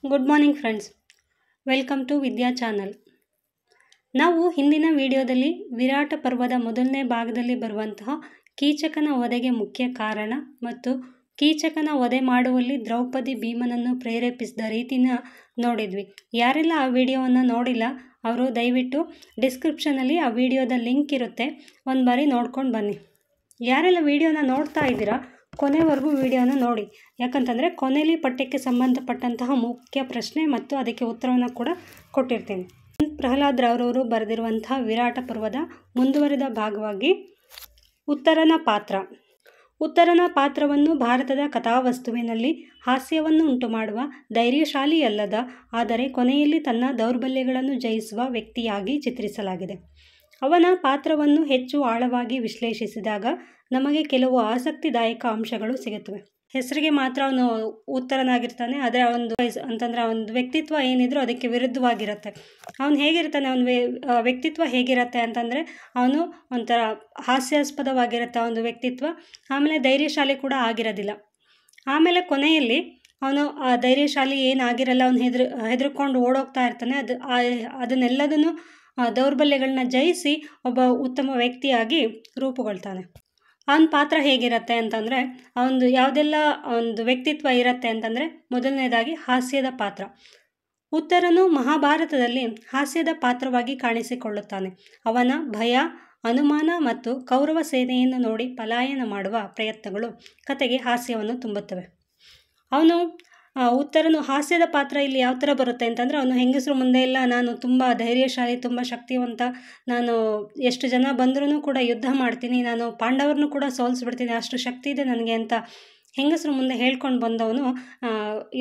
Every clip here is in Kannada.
Good morning friends, welcome to Vidya channel. ನಾವು ಹಿಂದಿನ ವಿಡಿಯೋದಲ್ಲಿ ವಿರಾಟ ಪರ್ವದ ಮೊದಲನೇ ಭಾಗದಲ್ಲಿ ಬರುವಂತಹ ಕೀಚಕನ ವಧೆಗೆ ಮುಖ್ಯ ಕಾರಣ ಮತ್ತು ಕೀಚಕನ ವಧೆ ಮಾಡುವಲ್ಲಿ ದ್ರೌಪದಿ ಭೀಮನನ್ನು ಪ್ರೇರೇಪಿಸಿದ ರೀತಿನ ನೋಡಿದ್ವಿ. ಯಾರೆಲ್ಲ ಆ ವಿಡಿಯೋವನ್ನು ನೋಡಿಲ್ಲ ಅವರು ದಯವಿಟ್ಟು ಡಿಸ್ಕ್ರಿಪ್ಷನಲ್ಲಿ ಆ ವಿಡಿಯೋದ ಲಿಂಕ್ ಇರುತ್ತೆ, ಒಂದು ಬಾರಿ ನೋಡ್ಕೊಂಡು ಬನ್ನಿ. ಯಾರೆಲ್ಲ ವಿಡಿಯೋನ ನೋಡ್ತಾ ಇದ್ದೀರಾ ಕೊನೆವರೆಗೂ ವಿಡಿಯೋನ ನೋಡಿ, ಯಾಕಂತಂದರೆ ಕೊನೆಯಲ್ಲಿ ಪಠ್ಯಕ್ಕೆ ಸಂಬಂಧಪಟ್ಟಂತಹ ಮುಖ್ಯ ಪ್ರಶ್ನೆ ಮತ್ತು ಅದಕ್ಕೆ ಉತ್ತರವನ್ನು ಕೂಡ ಕೊಟ್ಟಿರ್ತೀನಿ. ಪ್ರಹ್ಲಾದ್ ರವರವರು ಬರೆದಿರುವಂತಹ ವಿರಾಟ ಪರ್ವದ ಮುಂದುವರಿದ ಭಾಗವಾಗಿ ಉತ್ತರನ ಪಾತ್ರವನ್ನು ಭಾರತದ ಕಥಾವಸ್ತುವಿನಲ್ಲಿ ಹಾಸ್ಯವನ್ನು ಉಂಟುಮಾಡುವ ಧೈರ್ಯಶಾಲಿಯಲ್ಲದ ಆದರೆ ಕೊನೆಯಲ್ಲಿ ತನ್ನ ದೌರ್ಬಲ್ಯಗಳನ್ನು ಜಯಿಸುವ ವ್ಯಕ್ತಿಯಾಗಿ ಚಿತ್ರಿಸಲಾಗಿದೆ. ಅವನ ಪಾತ್ರವನ್ನು ಹೆಚ್ಚು ಆಳವಾಗಿ ವಿಶ್ಲೇಷಿಸಿದಾಗ ನಮಗೆ ಕೆಲವು ಆಸಕ್ತಿದಾಯಕ ಅಂಶಗಳು ಸಿಗುತ್ತವೆ. ಹೆಸರಿಗೆ ಮಾತ್ರ ಅವನು ಉತ್ತರನಾಗಿರ್ತಾನೆ, ಆದರೆ ಅವನ ವ್ಯಕ್ತಿತ್ವ ಏನಿದ್ರು ಅದಕ್ಕೆ ವಿರುದ್ಧವಾಗಿರುತ್ತೆ. ಅವನು ಹೇಗಿರ್ತಾನೆ, ಅವನ ವ್ಯಕ್ತಿತ್ವ ಹೇಗಿರುತ್ತೆ ಅಂತಂದರೆ ಅವನು ಒಂಥರ ಹಾಸ್ಯಾಸ್ಪದವಾಗಿರುತ್ತೆ ಅವನ ವ್ಯಕ್ತಿತ್ವ. ಆಮೇಲೆ ಧೈರ್ಯಶಾಲಿ ಕೂಡ ಆಗಿರೋದಿಲ್ಲ. ಆಮೇಲೆ ಕೊನೆಯಲ್ಲಿ ಅವನು ಆ ಧೈರ್ಯಶಾಲಿ ಏನಾಗಿರಲ್ಲ, ಅವನು ಹೆದರ್ಕೊಂಡು ಓಡೋಗ್ತಾ ಇರ್ತಾನೆ. ಅದನ್ನೆಲ್ಲದನ್ನು ದೌರ್ಬಲ್ಯಗಳನ್ನ ಜಯಿಸಿ ಒಬ್ಬ ಉತ್ತಮ ವ್ಯಕ್ತಿಯಾಗಿ ರೂಪುಗೊಳ್ತಾನೆ. ಅವನ ಪಾತ್ರ ಹೇಗಿರುತ್ತೆ ಅಂತಂದರೆ ಅವನದು ಯಾವುದೆಲ್ಲ ಒಂದು ವ್ಯಕ್ತಿತ್ವ ಇರುತ್ತೆ ಅಂತಂದರೆ ಮೊದಲನೇದಾಗಿ ಹಾಸ್ಯದ ಪಾತ್ರ. ಉತ್ತರನು ಮಹಾಭಾರತದಲ್ಲಿ ಹಾಸ್ಯದ ಪಾತ್ರವಾಗಿ ಕಾಣಿಸಿಕೊಳ್ಳುತ್ತಾನೆ. ಅವನ ಭಯ, ಅನುಮಾನ ಮತ್ತು ಕೌರವ ಸೇನೆಯನ್ನು ನೋಡಿ ಪಲಾಯನ ಮಾಡುವ ಪ್ರಯತ್ನಗಳು ಕತೆಗೆ ಹಾಸ್ಯವನ್ನು ತುಂಬುತ್ತವೆ. ಉತ್ತರನು ಹಾಸ್ಯದ ಪಾತ್ರ ಇಲ್ಲಿ ಯಾವ ಥರ ಬರುತ್ತೆ ಅಂತಂದರೆ ಅವನು ಹೆಂಗಸರು ಮುಂದೆ ಎಲ್ಲ ನಾನು ತುಂಬ ಧೈರ್ಯಶಾಲಿ, ತುಂಬ ಶಕ್ತಿವಂತ, ನಾನು ಎಷ್ಟು ಜನ ಬಂದರೂ ಕೂಡ ಯುದ್ಧ ಮಾಡ್ತೀನಿ, ನಾನು ಪಾಂಡವರನ್ನು ಕೂಡ ಸೋಲಿಸ್ಬಿಡ್ತೀನಿ, ಅಷ್ಟು ಶಕ್ತಿ ಇದೆ ನನಗೆ ಅಂತ ಹೆಂಗಸರು ಮುಂದೆ ಹೇಳ್ಕೊಂಡು ಬಂದವನು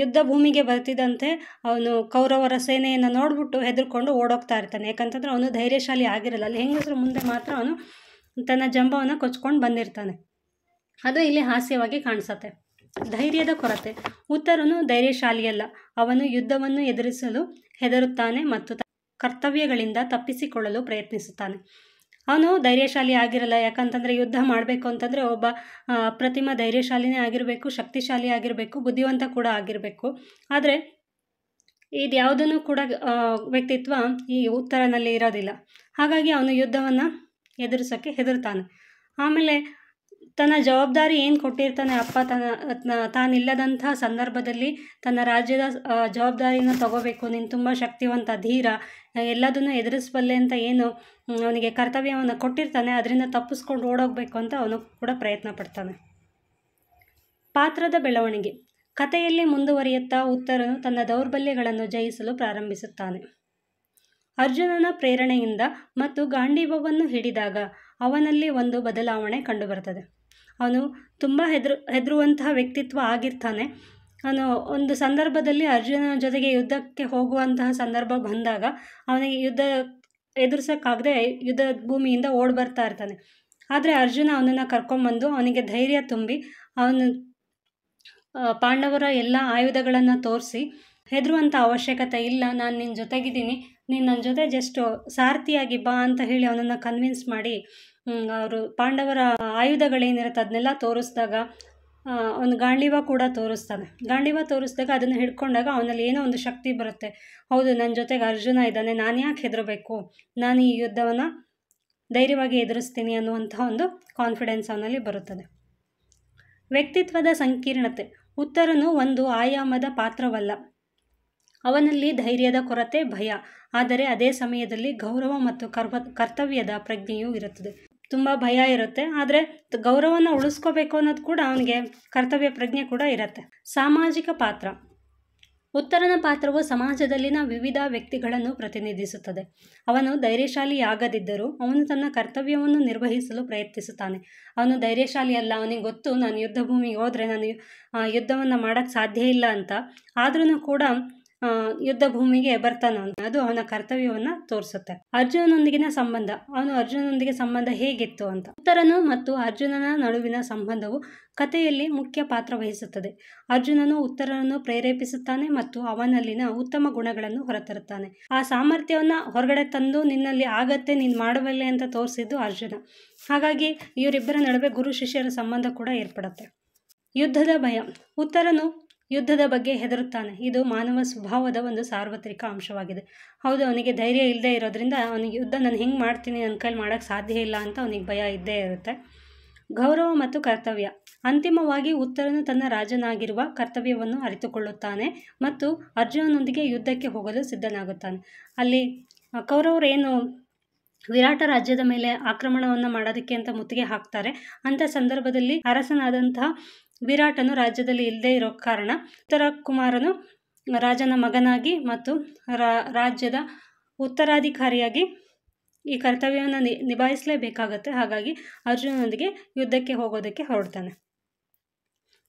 ಯುದ್ಧ ಭೂಮಿಗೆ ಬರ್ತಿದ್ದಂತೆ ಅವನು ಕೌರವರ ಸೇನೆಯನ್ನು ನೋಡಿಬಿಟ್ಟು ಹೆದರ್ಕೊಂಡು ಓಡೋಗ್ತಾ ಇರ್ತಾನೆ. ಯಾಕಂತಂದರೆ ಅವನು ಧೈರ್ಯಶಾಲಿ ಆಗಿರಲ್ಲ. ಅಲ್ಲಿ ಹೆಂಗಸರು ಮುಂದೆ ಮಾತ್ರ ಅವನು ತನ್ನ ಜಂಬವನ್ನು ಕೊಚ್ಕೊಂಡು ಬಂದಿರ್ತಾನೆ. ಅದು ಇಲ್ಲಿ ಹಾಸ್ಯವಾಗಿ ಕಾಣಿಸುತ್ತೆ. ಧೈರ್ಯದ ಕೊರತೆ. ಉತ್ತರನು ಧೈರ್ಯಶಾಲಿಯಲ್ಲ. ಅವನು ಯುದ್ಧವನ್ನು ಎದುರಿಸಲು ಹೆದರುತ್ತಾನೆ ಮತ್ತು ಕರ್ತವ್ಯಗಳಿಂದ ತಪ್ಪಿಸಿಕೊಳ್ಳಲು ಪ್ರಯತ್ನಿಸುತ್ತಾನೆ. ಅವನು ಧೈರ್ಯಶಾಲಿ ಆಗಿರಲ್ಲ. ಯಾಕಂತಂದರೆ ಯುದ್ಧ ಮಾಡಬೇಕು ಅಂತಂದರೆ ಒಬ್ಬ ಅಪ್ರತಿಮ ಧೈರ್ಯಶಾಲಿನೇ ಆಗಿರಬೇಕು, ಶಕ್ತಿಶಾಲಿ ಆಗಿರಬೇಕು, ಬುದ್ಧಿವಂತ ಕೂಡ ಆಗಿರಬೇಕು. ಆದರೆ ಇದು ಯಾವುದನ್ನು ಕೂಡ ವ್ಯಕ್ತಿತ್ವ ಈ ಉತ್ತರನಲ್ಲಿ ಇರೋದಿಲ್ಲ. ಹಾಗಾಗಿ ಅವನು ಯುದ್ಧವನ್ನು ಎದುರಿಸೋಕ್ಕೆ ಹೆದರ್ತಾನೆ. ಆಮೇಲೆ ತನ್ನ ಜವಾಬ್ದಾರಿ ಏನು ಕೊಟ್ಟಿರ್ತಾನೆ ಅಪ್ಪ, ತಾನಿಲ್ಲದಂಥ ಸಂದರ್ಭದಲ್ಲಿ ತನ್ನ ರಾಜ್ಯದ ಜವಾಬ್ದಾರಿಯನ್ನು ತಗೋಬೇಕು, ನೀನು ತುಂಬ ಶಕ್ತಿವಂತ, ಧೀರ, ಎಲ್ಲದನ್ನು ಎದುರಿಸಬಲ್ಲೆ ಅಂತ ಏನು ಅವನಿಗೆ ಕರ್ತವ್ಯವನ್ನು ಕೊಟ್ಟಿರ್ತಾನೆ ಅದರಿಂದ ತಪ್ಪಿಸ್ಕೊಂಡು ಓಡೋಗಬೇಕು ಅಂತ ಅವನು ಕೂಡ ಪ್ರಯತ್ನ ಪಡ್ತಾನೆ. ಪಾತ್ರದ ಬೆಳವಣಿಗೆ. ಕಥೆಯಲ್ಲಿ ಮುಂದುವರಿಯುತ್ತಾ ಉತ್ತರನು ತನ್ನ ದೌರ್ಬಲ್ಯಗಳನ್ನು ಜಯಿಸಲು ಪ್ರಾರಂಭಿಸುತ್ತಾನೆ. ಅರ್ಜುನನ ಪ್ರೇರಣೆಯಿಂದ ಮತ್ತು ಗಾಂಡೀವವನ್ನು ಹಿಡಿದಾಗ ಅವನಲ್ಲಿ ಒಂದು ಬದಲಾವಣೆ ಕಂಡುಬರ್ತದೆ. ಅವನು ತುಂಬ ಹೆದರುವಂತಹ ವ್ಯಕ್ತಿತ್ವ ಆಗಿರ್ತಾನೆ. ಅವನು ಒಂದು ಸಂದರ್ಭದಲ್ಲಿ ಅರ್ಜುನನ ಜೊತೆಗೆ ಯುದ್ಧಕ್ಕೆ ಹೋಗುವಂತಹ ಸಂದರ್ಭ ಬಂದಾಗ ಅವನಿಗೆ ಯುದ್ಧ ಎದುರಿಸೋಕ್ಕಾಗದೆ ಯುದ್ಧ ಭೂಮಿಯಿಂದ ಓಡಿ ಬರ್ತಾ ಇರ್ತಾನೆ. ಆದರೆ ಅರ್ಜುನ ಅವನನ್ನು ಕರ್ಕೊಂಬಂದು ಅವನಿಗೆ ಧೈರ್ಯ ತುಂಬಿ ಅವನು ಪಾಂಡವರ ಎಲ್ಲ ಆಯುಧಗಳನ್ನು ತೋರಿಸಿ ಹೆದರುವಂಥ ಅವಶ್ಯಕತೆ ಇಲ್ಲ, ನಾನು ನಿನ್ನ ಜೊತೆಗಿದ್ದೀನಿ, ನೀನು ನನ್ನ ಜೊತೆ ಜಸ್ಟ್ ಸಾರಥಿಯಾಗಿ ಬಾ ಅಂತ ಹೇಳಿ ಅವನನ್ನು ಕನ್ವಿನ್ಸ್ ಮಾಡಿ ಅವರು ಪಾಂಡವರ ಆಯುಧಗಳೇನಿರುತ್ತೆ ಅದನ್ನೆಲ್ಲ ತೋರಿಸಿದಾಗ ಅವನು ಗಾಂಡೀವ ಕೂಡ ತೋರಿಸ್ತಾನೆ. ಗಾಂಡೀವ ತೋರಿಸಿದಾಗ ಅದನ್ನು ಹಿಡ್ಕೊಂಡಾಗ ಅವನಲ್ಲಿ ಏನೋ ಒಂದು ಶಕ್ತಿ ಬರುತ್ತೆ. ಹೌದು, ನನ್ನ ಜೊತೆಗೆ ಅರ್ಜುನ ಇದ್ದಾನೆ, ನಾನು ಯಾಕೆ ಹೆದರಬೇಕು, ನಾನು ಈ ಯುದ್ಧವನ್ನು ಧೈರ್ಯವಾಗಿ ಎದುರಿಸ್ತೀನಿ ಅನ್ನುವಂಥ ಒಂದು ಕಾನ್ಫಿಡೆನ್ಸ್ ಅವನಲ್ಲಿ ಬರುತ್ತದೆ. ವ್ಯಕ್ತಿತ್ವದ ಸಂಕೀರ್ಣತೆ. ಉತ್ತರನು ಒಂದು ಆಯಾಮದ ಪಾತ್ರವಲ್ಲ. ಅವನಲ್ಲಿ ಧೈರ್ಯದ ಕೊರತೆ, ಭಯ, ಆದರೆ ಅದೇ ಸಮಯದಲ್ಲಿ ಗೌರವ ಮತ್ತು ಕರ್ತವ್ಯದ ಪ್ರಜ್ಞೆಯೂ ಇರುತ್ತದೆ. ತುಂಬ ಭಯ ಇರುತ್ತೆ, ಆದರೆ ಗೌರವನ ಉಳಿಸ್ಕೋಬೇಕು ಅನ್ನೋದು ಕೂಡ ಅವನಿಗೆ ಕರ್ತವ್ಯ ಪ್ರಜ್ಞೆ ಕೂಡ ಇರುತ್ತೆ. ಸಾಮಾಜಿಕ ಪಾತ್ರ. ಉತ್ತರನ ಪಾತ್ರವು ಸಮಾಜದಲ್ಲಿನ ವಿವಿಧ ವ್ಯಕ್ತಿಗಳನ್ನು ಪ್ರತಿನಿಧಿಸುತ್ತದೆ. ಅವನು ಧೈರ್ಯಶಾಲಿಯಾಗದಿದ್ದರೂ ಅವನು ತನ್ನ ಕರ್ತವ್ಯವನ್ನು ನಿರ್ವಹಿಸಲು ಪ್ರಯತ್ನಿಸುತ್ತಾನೆ. ಅವನು ಧೈರ್ಯಶಾಲಿ ಅಲ್ಲ, ಅವನಿಗೆ ಗೊತ್ತು ನಾನು ಯುದ್ಧ ಭೂಮಿಗೆ ಹೋದರೆ ನಾನು ಯುದ್ಧವನ್ನು ಮಾಡೋಕ್ಕೆ ಸಾಧ್ಯ ಇಲ್ಲ ಅಂತ, ಆದ್ರೂ ಕೂಡ ಯುದ್ಧ ಭೂಮಿಗೆ ಬರ್ತಾನೆ. ಅದು ಅವನ ಕರ್ತವ್ಯವನ್ನು ತೋರಿಸುತ್ತೆ. ಅರ್ಜುನನೊಂದಿಗಿನ ಸಂಬಂಧ. ಅರ್ಜುನನೊಂದಿಗೆ ಸಂಬಂಧ ಹೇಗಿತ್ತು ಅಂತ. ಉತ್ತರನು ಮತ್ತು ಅರ್ಜುನನ ನಡುವಿನ ಸಂಬಂಧವು ಕಥೆಯಲ್ಲಿ ಮುಖ್ಯ ಪಾತ್ರ ವಹಿಸುತ್ತದೆ. ಅರ್ಜುನನು ಉತ್ತರನನ್ನು ಪ್ರೇರೇಪಿಸುತ್ತಾನೆ ಮತ್ತು ಅವನಲ್ಲಿನ ಉತ್ತಮ ಗುಣಗಳನ್ನು ಹೊರತರುತ್ತಾನೆ. ಆ ಸಾಮರ್ಥ್ಯವನ್ನು ಹೊರಗಡೆ ತಂದು ನಿನ್ನಲ್ಲಿ ಆಗತ್ತೆ, ನೀನು ಮಾಡಬಲ್ಲೆ ಅಂತ ತೋರಿಸಿದ್ದು ಅರ್ಜುನ. ಹಾಗಾಗಿ ಇವರಿಬ್ಬರ ನಡುವೆ ಗುರು ಶಿಷ್ಯರ ಸಂಬಂಧ ಕೂಡ ಏರ್ಪಡುತ್ತೆ. ಯುದ್ಧದ ಭಯ. ಉತ್ತರನು ಯುದ್ಧದ ಬಗ್ಗೆ ಹೆದರುತ್ತಾನೆ. ಇದು ಮಾನವ ಸ್ವಭಾವದ ಒಂದು ಸಾರ್ವತ್ರಿಕ ಅಂಶವಾಗಿದೆ. ಹೌದು, ಅವನಿಗೆ ಧೈರ್ಯ ಇಲ್ಲದೆ ಇರೋದ್ರಿಂದ ಅವನಿಗೆ ಯುದ್ಧ ನಾನು ಹೆಂಗೆ ಮಾಡ್ತೀನಿ, ನನ್ನ ಕೈಲಿ ಮಾಡೋಕ್ಕೆ ಸಾಧ್ಯ ಇಲ್ಲ ಅಂತ ಅವನಿಗೆ ಭಯ ಇದ್ದೇ ಇರುತ್ತೆ. ಗೌರವ ಮತ್ತು ಕರ್ತವ್ಯ. ಅಂತಿಮವಾಗಿ ಉತ್ತರನು ತನ್ನ ರಾಜನಾಗಿರುವ ಕರ್ತವ್ಯವನ್ನು ಅರಿತುಕೊಳ್ಳುತ್ತಾನೆ ಮತ್ತು ಅರ್ಜುನನೊಂದಿಗೆ ಯುದ್ಧಕ್ಕೆ ಹೋಗಲು ಸಿದ್ಧನಾಗುತ್ತಾನೆ. ಅಲ್ಲಿ ಕೌರವರು ಏನು ವಿರಾಟ ರಾಜ್ಯದ ಮೇಲೆ ಆಕ್ರಮಣವನ್ನು ಮಾಡೋದಕ್ಕೆ ಅಂತ ಮುತ್ತಿಗೆ ಹಾಕ್ತಾರೆ. ಅಂಥ ಸಂದರ್ಭದಲ್ಲಿ ಅರಸನಾದಂತಹ ವಿರಾಟನು ರಾಜ್ಯದಲ್ಲಿ ಇಲ್ಲದೇ ಇರೋ ಕಾರಣ ಉತ್ತರ ಕುಮಾರನು ರಾಜನ ಮಗನಾಗಿ ಮತ್ತು ರಾಜ್ಯದ ಉತ್ತರಾಧಿಕಾರಿಯಾಗಿ ಈ ಕರ್ತವ್ಯವನ್ನು ನಿಭಾಯಿಸಲೇಬೇಕಾಗತ್ತೆ. ಹಾಗಾಗಿ ಅರ್ಜುನನೊಂದಿಗೆ ಯುದ್ಧಕ್ಕೆ ಹೋಗೋದಕ್ಕೆ ಹೊರಡ್ತಾನೆ.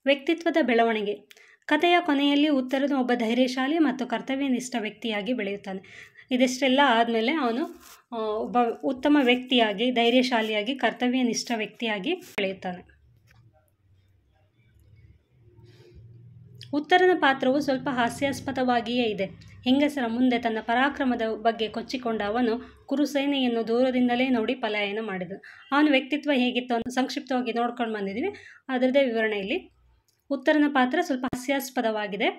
ವ್ಯಕ್ತಿತ್ವದ ಬೆಳವಣಿಗೆ. ಕಥೆಯ ಕೊನೆಯಲ್ಲಿ ಉತ್ತರನು ಒಬ್ಬ ಧೈರ್ಯಶಾಲಿ ಮತ್ತು ಕರ್ತವ್ಯನಿಷ್ಠ ವ್ಯಕ್ತಿಯಾಗಿ ಬೆಳೆಯುತ್ತಾನೆ. ಇದಿಷ್ಟೆಲ್ಲ ಆದಮೇಲೆ ಅವನು ಒಬ್ಬ ಉತ್ತಮ ವ್ಯಕ್ತಿಯಾಗಿ, ಧೈರ್ಯಶಾಲಿಯಾಗಿ, ಕರ್ತವ್ಯನಿಷ್ಠ ವ್ಯಕ್ತಿಯಾಗಿ ಬೆಳೆಯುತ್ತಾನೆ. ಉತ್ತರನ ಪಾತ್ರವು ಸ್ವಲ್ಪ ಹಾಸ್ಯಾಸ್ಪದವಾಗಿಯೇ ಇದೆ. ಹೆಂಗಸರ ಮುಂದೆ ತನ್ನ ಪರಾಕ್ರಮದ ಬಗ್ಗೆ ಕೊಚ್ಚಿಕೊಂಡ ಅವನು ಕುರುಸೇನೆಯನ್ನು ದೂರದಿಂದಲೇ ನೋಡಿ ಪಲಾಯನ ಮಾಡಿದನು. ಅವನ ವ್ಯಕ್ತಿತ್ವ ಹೇಗಿತ್ತು ಅಂತ ಸಂಕ್ಷಿಪ್ತವಾಗಿ ನೋಡ್ಕೊಂಡು ಬಂದಿದ್ದೀವಿ. ಅದರದ್ದೇ ವಿವರಣೆ ಇಲ್ಲಿ. ಉತ್ತರನ ಪಾತ್ರ ಸ್ವಲ್ಪ ಹಾಸ್ಯಾಸ್ಪದವಾಗಿದೆ.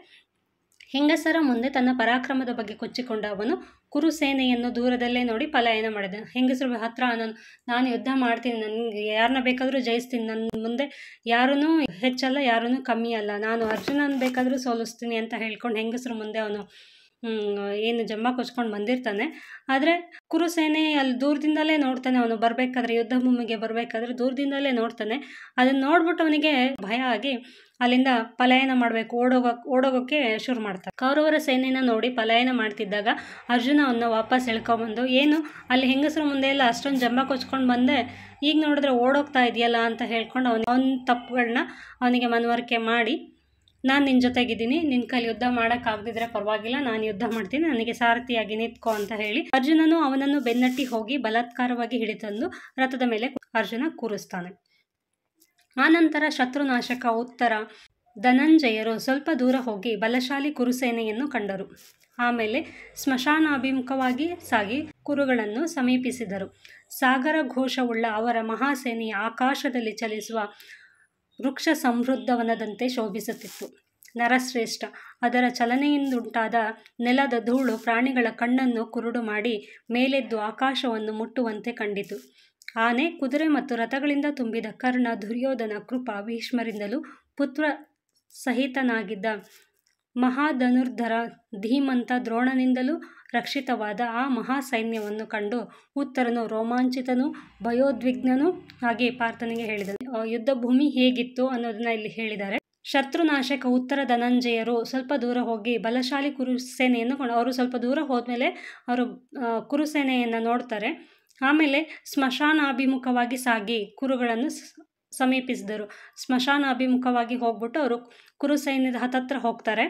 ಹೆಂಗಸರ ಮುಂದೆ ತನ್ನ ಪರಾಕ್ರಮದ ಬಗ್ಗೆ ಕೊಚ್ಚಿಕೊಂಡ ಅವನು ಕುರುಸೇನೆಯನ್ನು ದೂರದಲ್ಲೇ ನೋಡಿ ಪಲಾಯನ ಮಾಡಿದನು. ಹೆಂಗಸರ ಹತ್ರ ನಾನು ಯುದ್ಧ ಮಾಡ್ತೀನಿ, ನನಗೆ ಯಾರನ್ನ ಬೇಕಾದರೂ ಜಯಿಸ್ತೀನಿ, ನನ್ನ ಮುಂದೆ ಯಾರೂ ಹೆಚ್ಚಲ್ಲ, ಯಾರೂ ಕಮ್ಮಿ ಅಲ್ಲ, ನಾನು ಅರ್ಜುನನ ಬೇಕಾದರೂ ಸೋಲಿಸ್ತೀನಿ ಅಂತ ಹೇಳ್ಕೊಂಡು ಹೆಂಗಸರ ಮುಂದೆ ಅವನು ಏನು ಜಂಬ ಕೊಚ್ಕೊಂಡು ಬಂದಿರ್ತಾನೆ. ಆದರೆ ಕುರುಸೇನೆ ಅಲ್ಲಿ ದೂರದಿಂದಲೇ ನೋಡ್ತಾನೆ. ಅವನು ಬರಬೇಕಾದ್ರೆ, ಯುದ್ಧ ಭೂಮಿಗೆ ಬರಬೇಕಾದ್ರೆ ದೂರದಿಂದಲೇ ನೋಡ್ತಾನೆ. ಅದನ್ನು ನೋಡ್ಬಿಟ್ಟು ಅವನಿಗೆ ಭಯ ಆಗಿ ಅಲ್ಲಿಂದ ಪಲಾಯನ ಮಾಡಬೇಕು, ಓಡೋಗೋಕ್ಕೆ ಶುರು ಮಾಡ್ತಾನೆ. ಕೌರವರ ಸೇನೆನ ನೋಡಿ ಪಲಾಯನ ಮಾಡ್ತಿದ್ದಾಗ ಅರ್ಜುನ ಅವನ್ನ ವಾಪಸ್ ಎಳ್ಕೊಂಬಂದು, ಏನು ಅಲ್ಲಿ ಹೆಂಗಸರ ಮುಂದೆ ಎಲ್ಲ ಅಷ್ಟೊಂದು ಜಂಬ ಕೊಚ್ಕೊಂಡು ಬಂದೆ, ಈಗ ನೋಡಿದ್ರೆ ಓಡೋಗ್ತಾ ಇದೆಯಲ್ಲ ಅಂತ ಹೇಳ್ಕೊಂಡು ಅವನ ತಪ್ಪುಗಳನ್ನ ಅವನಿಗೆ ಮನವರಿಕೆ ಮಾಡಿ, ನಾನು ನಿನ್ನ ಜೊತೆಗಿದ್ದೀನಿ, ನಿನ್ನ ಕೈಲಿ ಯುದ್ಧ ಮಾಡೋಕ್ಕಾಗದಿದ್ರೆ ಪರವಾಗಿಲ್ಲ, ನಾನು ಯುದ್ಧ ಮಾಡ್ತೀನಿ, ನನಗೆ ಸಾರಥಿಯಾಗಿ ನಿಂತ್ಕೋ ಅಂತ ಹೇಳಿ ಅರ್ಜುನನು ಅವನನ್ನು ಬೆನ್ನಟ್ಟಿ ಹೋಗಿ ಬಲಾತ್ಕಾರವಾಗಿ ಹಿಡಿತಂದು ರಥದ ಮೇಲೆ ಅರ್ಜುನ ಕೂರಿಸ್ತಾನೆ. ಆನಂತರ ಶತ್ರುನಾಶಕ ಉತ್ತರ ಧನಂಜಯರು ಸ್ವಲ್ಪ ದೂರ ಹೋಗಿ ಬಲಶಾಲಿ ಕುರುಸೇನೆಯನ್ನು ಕಂಡರು. ಆಮೇಲೆ ಸ್ಮಶಾನಾಭಿಮುಖವಾಗಿ ಸಾಗಿ ಕುರುಗಳನ್ನು ಸಮೀಪಿಸಿದರು. ಸಾಗರ ಘೋಷವುಳ್ಳ ಅವರ ಮಹಾಸೇನೆಯ ಆಕಾಶದಲ್ಲಿ ಚಲಿಸುವ ವೃಕ್ಷ ಸಮೃದ್ಧವನದಂತೆ ಶೋಭಿಸುತ್ತಿತ್ತು. ನರಶ್ರೇಷ್ಠ ಅದರ ಚಲನೆಯಿಂದುಂಟಾದ ನೆಲದ ಧೂಳು ಪ್ರಾಣಿಗಳ ಕಣ್ಣನ್ನು ಕುರುಡು ಮಾಡಿ ಮೇಲೆದ್ದು ಆಕಾಶವನ್ನು ಮುಟ್ಟುವಂತೆ ಕಂಡಿತು. ಆನೆ, ಕುದುರೆ ಮತ್ತು ರಥಗಳಿಂದ ತುಂಬಿದ ಕರ್ಣ, ದುರ್ಯೋಧನ, ಕೃಪ, ಭೀಷ್ಮರಿಂದಲೂ ಪುತ್ರ ಸಹಿತನಾಗಿದ್ದ ಮಹಾಧನುರ್ಧರ, ಧೀಮಂತ, ದ್ರೋಣನಿಂದಲೂ ರಕ್ಷಿತವಾದ ಆ ಮಹಾಸೈನ್ಯವನ್ನು ಕಂಡು ಉತ್ತರನು ರೋಮಾಂಚಿತನೂ ಭಯೋದ್ವಿಗ್ನನೂ ಆಗಿ ಪಾರ್ಥನಿಗೆ ಹೇಳಿದನು. ಯುದ್ಧ ಭೂಮಿ ಹೇಗಿತ್ತು ಅನ್ನೋದನ್ನ ಇಲ್ಲಿ ಹೇಳಿದ್ದಾರೆ. ಶತ್ರುನಾಶಕ ಉತ್ತರ ಧನಂಜಯರು ಸ್ವಲ್ಪ ದೂರ ಹೋಗಿ ಬಲಶಾಲಿ ಕುರುಸೇನೆಯನ್ನು ಅವರು ಸ್ವಲ್ಪ ದೂರ ಹೋದ್ಮೇಲೆ ಅವರು ಕುರುಸೇನೆಯನ್ನು ನೋಡ್ತಾರೆ. ಆಮೇಲೆ ಸ್ಮಶಾನಾಭಿಮುಖವಾಗಿ ಸಾಗಿ ಕುರುಗಳನ್ನು ಸಮೀಪಿಸಿದರು. ಸ್ಮಶಾನಾಭಿಮುಖವಾಗಿ ಹೋಗ್ಬಿಟ್ಟು ಅವರು ಕುರುಸೈನ್ಯದ ಹತ್ತತ್ರ ಹೋಗ್ತಾರೆ.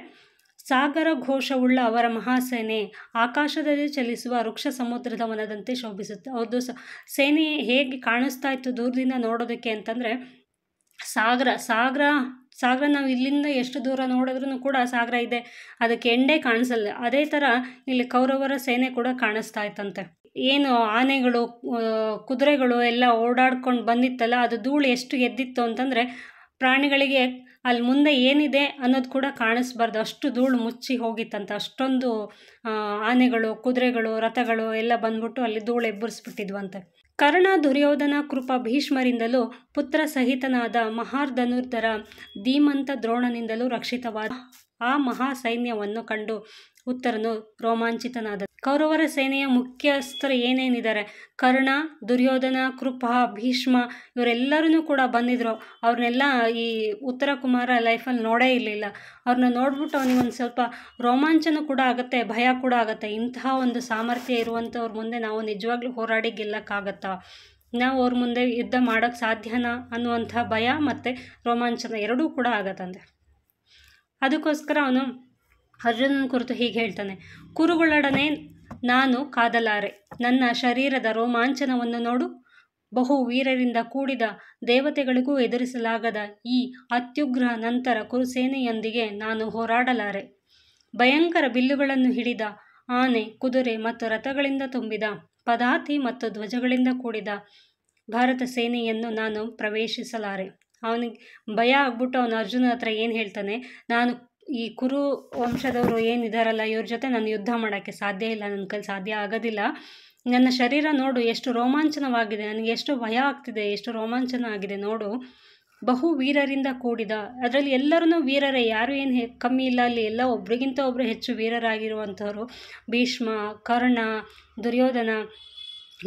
ಸಾಗರ ಘೋಷವುಳ್ಳ ಅವರ ಮಹಾಸೇನೆ ಆಕಾಶದಲ್ಲಿ ಚಲಿಸುವ ವೃಕ್ಷ ಸಮುದ್ರದ ವನದಂತೆ ಶೋಭಿಸುತ್ತೆ. ಅವ್ರದ್ದು ಸೇನೆ ಹೇಗೆ ಕಾಣಿಸ್ತಾ ಇತ್ತು ದೂರದಿಂದ ನೋಡೋದಕ್ಕೆ ಅಂತಂದರೆ, ಸಾಗರ ನಾವು ಇಲ್ಲಿಂದ ಎಷ್ಟು ದೂರ ನೋಡಿದ್ರೂ ಕೂಡ ಸಾಗರ ಇದೆ, ಅದಕ್ಕೆ ಎಂಡೇ ಕಾಣಿಸಲ್ಲ. ಅದೇ ಥರ ಇಲ್ಲಿ ಕೌರವರ ಸೇನೆ ಕೂಡ ಕಾಣಿಸ್ತಾ ಇತ್ತಂತೆ. ಏನು ಆನೆಗಳು, ಕುದುರೆಗಳು ಎಲ್ಲ ಓಡಾಡ್ಕೊಂಡು ಬಂದಿತ್ತಲ್ಲ, ಅದು ಧೂಳು ಎಷ್ಟು ಎದ್ದಿತ್ತು ಅಂತಂದರೆ ಪ್ರಾಣಿಗಳಿಗೆ ಅಲ್ಲಿ ಮುಂದೆ ಏನಿದೆ ಅನ್ನೋದು ಕೂಡ ಕಾಣಿಸ್ಬಾರ್ದು, ಅಷ್ಟು ಧೂಳು ಮುಚ್ಚಿ ಹೋಗಿತ್ತಂತ. ಅಷ್ಟೊಂದು ಆನೆಗಳು, ಕುದುರೆಗಳು, ರಥಗಳು ಎಲ್ಲ ಬಂದ್ಬಿಟ್ಟು ಅಲ್ಲಿ ಧೂಳು ಎಬ್ಬರಿಸ್ಬಿಟ್ಟಿದ್ವಂತೆ. ಕರ್ಣ, ದುರ್ಯೋಧನ, ಕೃಪ, ಭೀಷ್ಮರಿಂದಲೂ ಪುತ್ರ ಸಹಿತನಾದ ಮಹಾಧನುರ್ಧರ, ಧೀಮಂತ, ದ್ರೋಣನಿಂದಲೂ ರಕ್ಷಿತವಾದ ಆ ಮಹಾ ಸೈನ್ಯವನ್ನು ಕಂಡು ಉತ್ತರನು ರೋಮಾಂಚಿತನಾದ. ಕೌರವರ ಸೇನೆಯ ಮುಖ್ಯಸ್ಥರು ಏನೇನಿದ್ದಾರೆ, ಕರ್ಣ, ದುರ್ಯೋಧನ, ಕೃಪ, ಭೀಷ್ಮ ಇವರೆಲ್ಲರೂ ಕೂಡ ಬಂದಿದ್ರು. ಅವ್ರನ್ನೆಲ್ಲ ಈ ಉತ್ತರ ಕುಮಾರ ಲೈಫಲ್ಲಿ ನೋಡೇ ಇರಲಿಲ್ಲ. ಅವ್ರನ್ನ ನೋಡ್ಬಿಟ್ಟು ಅವನಿಗೊಂದು ಸ್ವಲ್ಪ ರೋಮಾಂಚನ ಕೂಡ ಆಗುತ್ತೆ, ಭಯ ಕೂಡ ಆಗುತ್ತೆ. ಇಂತಹ ಒಂದು ಸಾಮರ್ಥ್ಯ ಇರುವಂಥವ್ರ ಮುಂದೆ ನಾವು ನಿಜವಾಗ್ಲೂ ಹೋರಾಡಿ ಗೆಲ್ಲಕ್ಕಾಗತ್ತಾ, ನಾವು ಅವ್ರ ಮುಂದೆ ಯುದ್ಧ ಮಾಡೋಕ್ಕೆ ಸಾಧ್ಯನಾ ಅನ್ನುವಂಥ ಭಯ ಮತ್ತು ರೋಮಾಂಚನ ಎರಡೂ ಕೂಡ ಆಗತ್ತಂತೆ. ಅದಕ್ಕೋಸ್ಕರ ಅವನು ಅರ್ಜುನನ ಕುರಿತು ಹೀಗೆ ಹೇಳ್ತಾನೆ, ಕುರುಗಳೊಡನೆ ನಾನು ಕಾದಲಾರೆ, ನನ್ನ ಶರೀರದ ರೋಮಾಂಚನವನ್ನು ನೋಡು. ಬಹು ವೀರರಿಂದ ಕೂಡಿದ ದೇವತೆಗಳಿಗೂ ಎದುರಿಸಲಾಗದ ಈ ಅತ್ಯುಗ್ರ ನಂತರ ಕುರುಸೇನೆಯೊಂದಿಗೆ ನಾನು ಹೋರಾಡಲಾರೆ. ಭಯಂಕರ ಬಿಲ್ಲುಗಳನ್ನು ಹಿಡಿದ ಆನೆ, ಕುದುರೆ ಮತ್ತು ರಥಗಳಿಂದ ತುಂಬಿದ ಪದಾತಿ ಮತ್ತು ಧ್ವಜಗಳಿಂದ ಕೂಡಿದ ಭಾರತ ಸೇನೆಯನ್ನು ನಾನು ಪ್ರವೇಶಿಸಲಾರೆ. ಅವನಿಗೆ ಭಯ ಆಗ್ಬಿಟ್ಟು ಅವನು ಅರ್ಜುನ ಹತ್ರ ಏನು ಹೇಳ್ತಾನೆ, ನಾನು ಈ ಕುರು ವಂಶದವರು ಏನಿದಾರಲ್ಲ ಇವ್ರ ಜೊತೆ ನಾನು ಯುದ್ಧ ಮಾಡೋಕ್ಕೆ ಸಾಧ್ಯ ಇಲ್ಲ, ನನ್ನ ಕೈಲಿ ಸಾಧ್ಯ ಆಗೋದಿಲ್ಲ. ನನ್ನ ಶರೀರ ನೋಡು ಎಷ್ಟು ರೋಮಾಂಚನವಾಗಿದೆ, ನನಗೆ ಎಷ್ಟು ಭಯ ಆಗ್ತಿದೆ, ಎಷ್ಟು ರೋಮಾಂಚನ ಆಗಿದೆ ನೋಡು. ಬಹು ವೀರರಿಂದ ಕೂಡಿದ, ಅದರಲ್ಲಿ ಎಲ್ಲರೂ ವೀರರೇ, ಯಾರು ಏನು ಕಮ್ಮಿ ಇಲ್ಲ, ಅಲ್ಲಿ ಎಲ್ಲ ಒಬ್ರಿಗಿಂತ ಒಬ್ಬರು ಹೆಚ್ಚು ವೀರರಾಗಿರುವಂಥವ್ರು. ಭೀಷ್ಮ, ಕರ್ಣ, ದುರ್ಯೋಧನ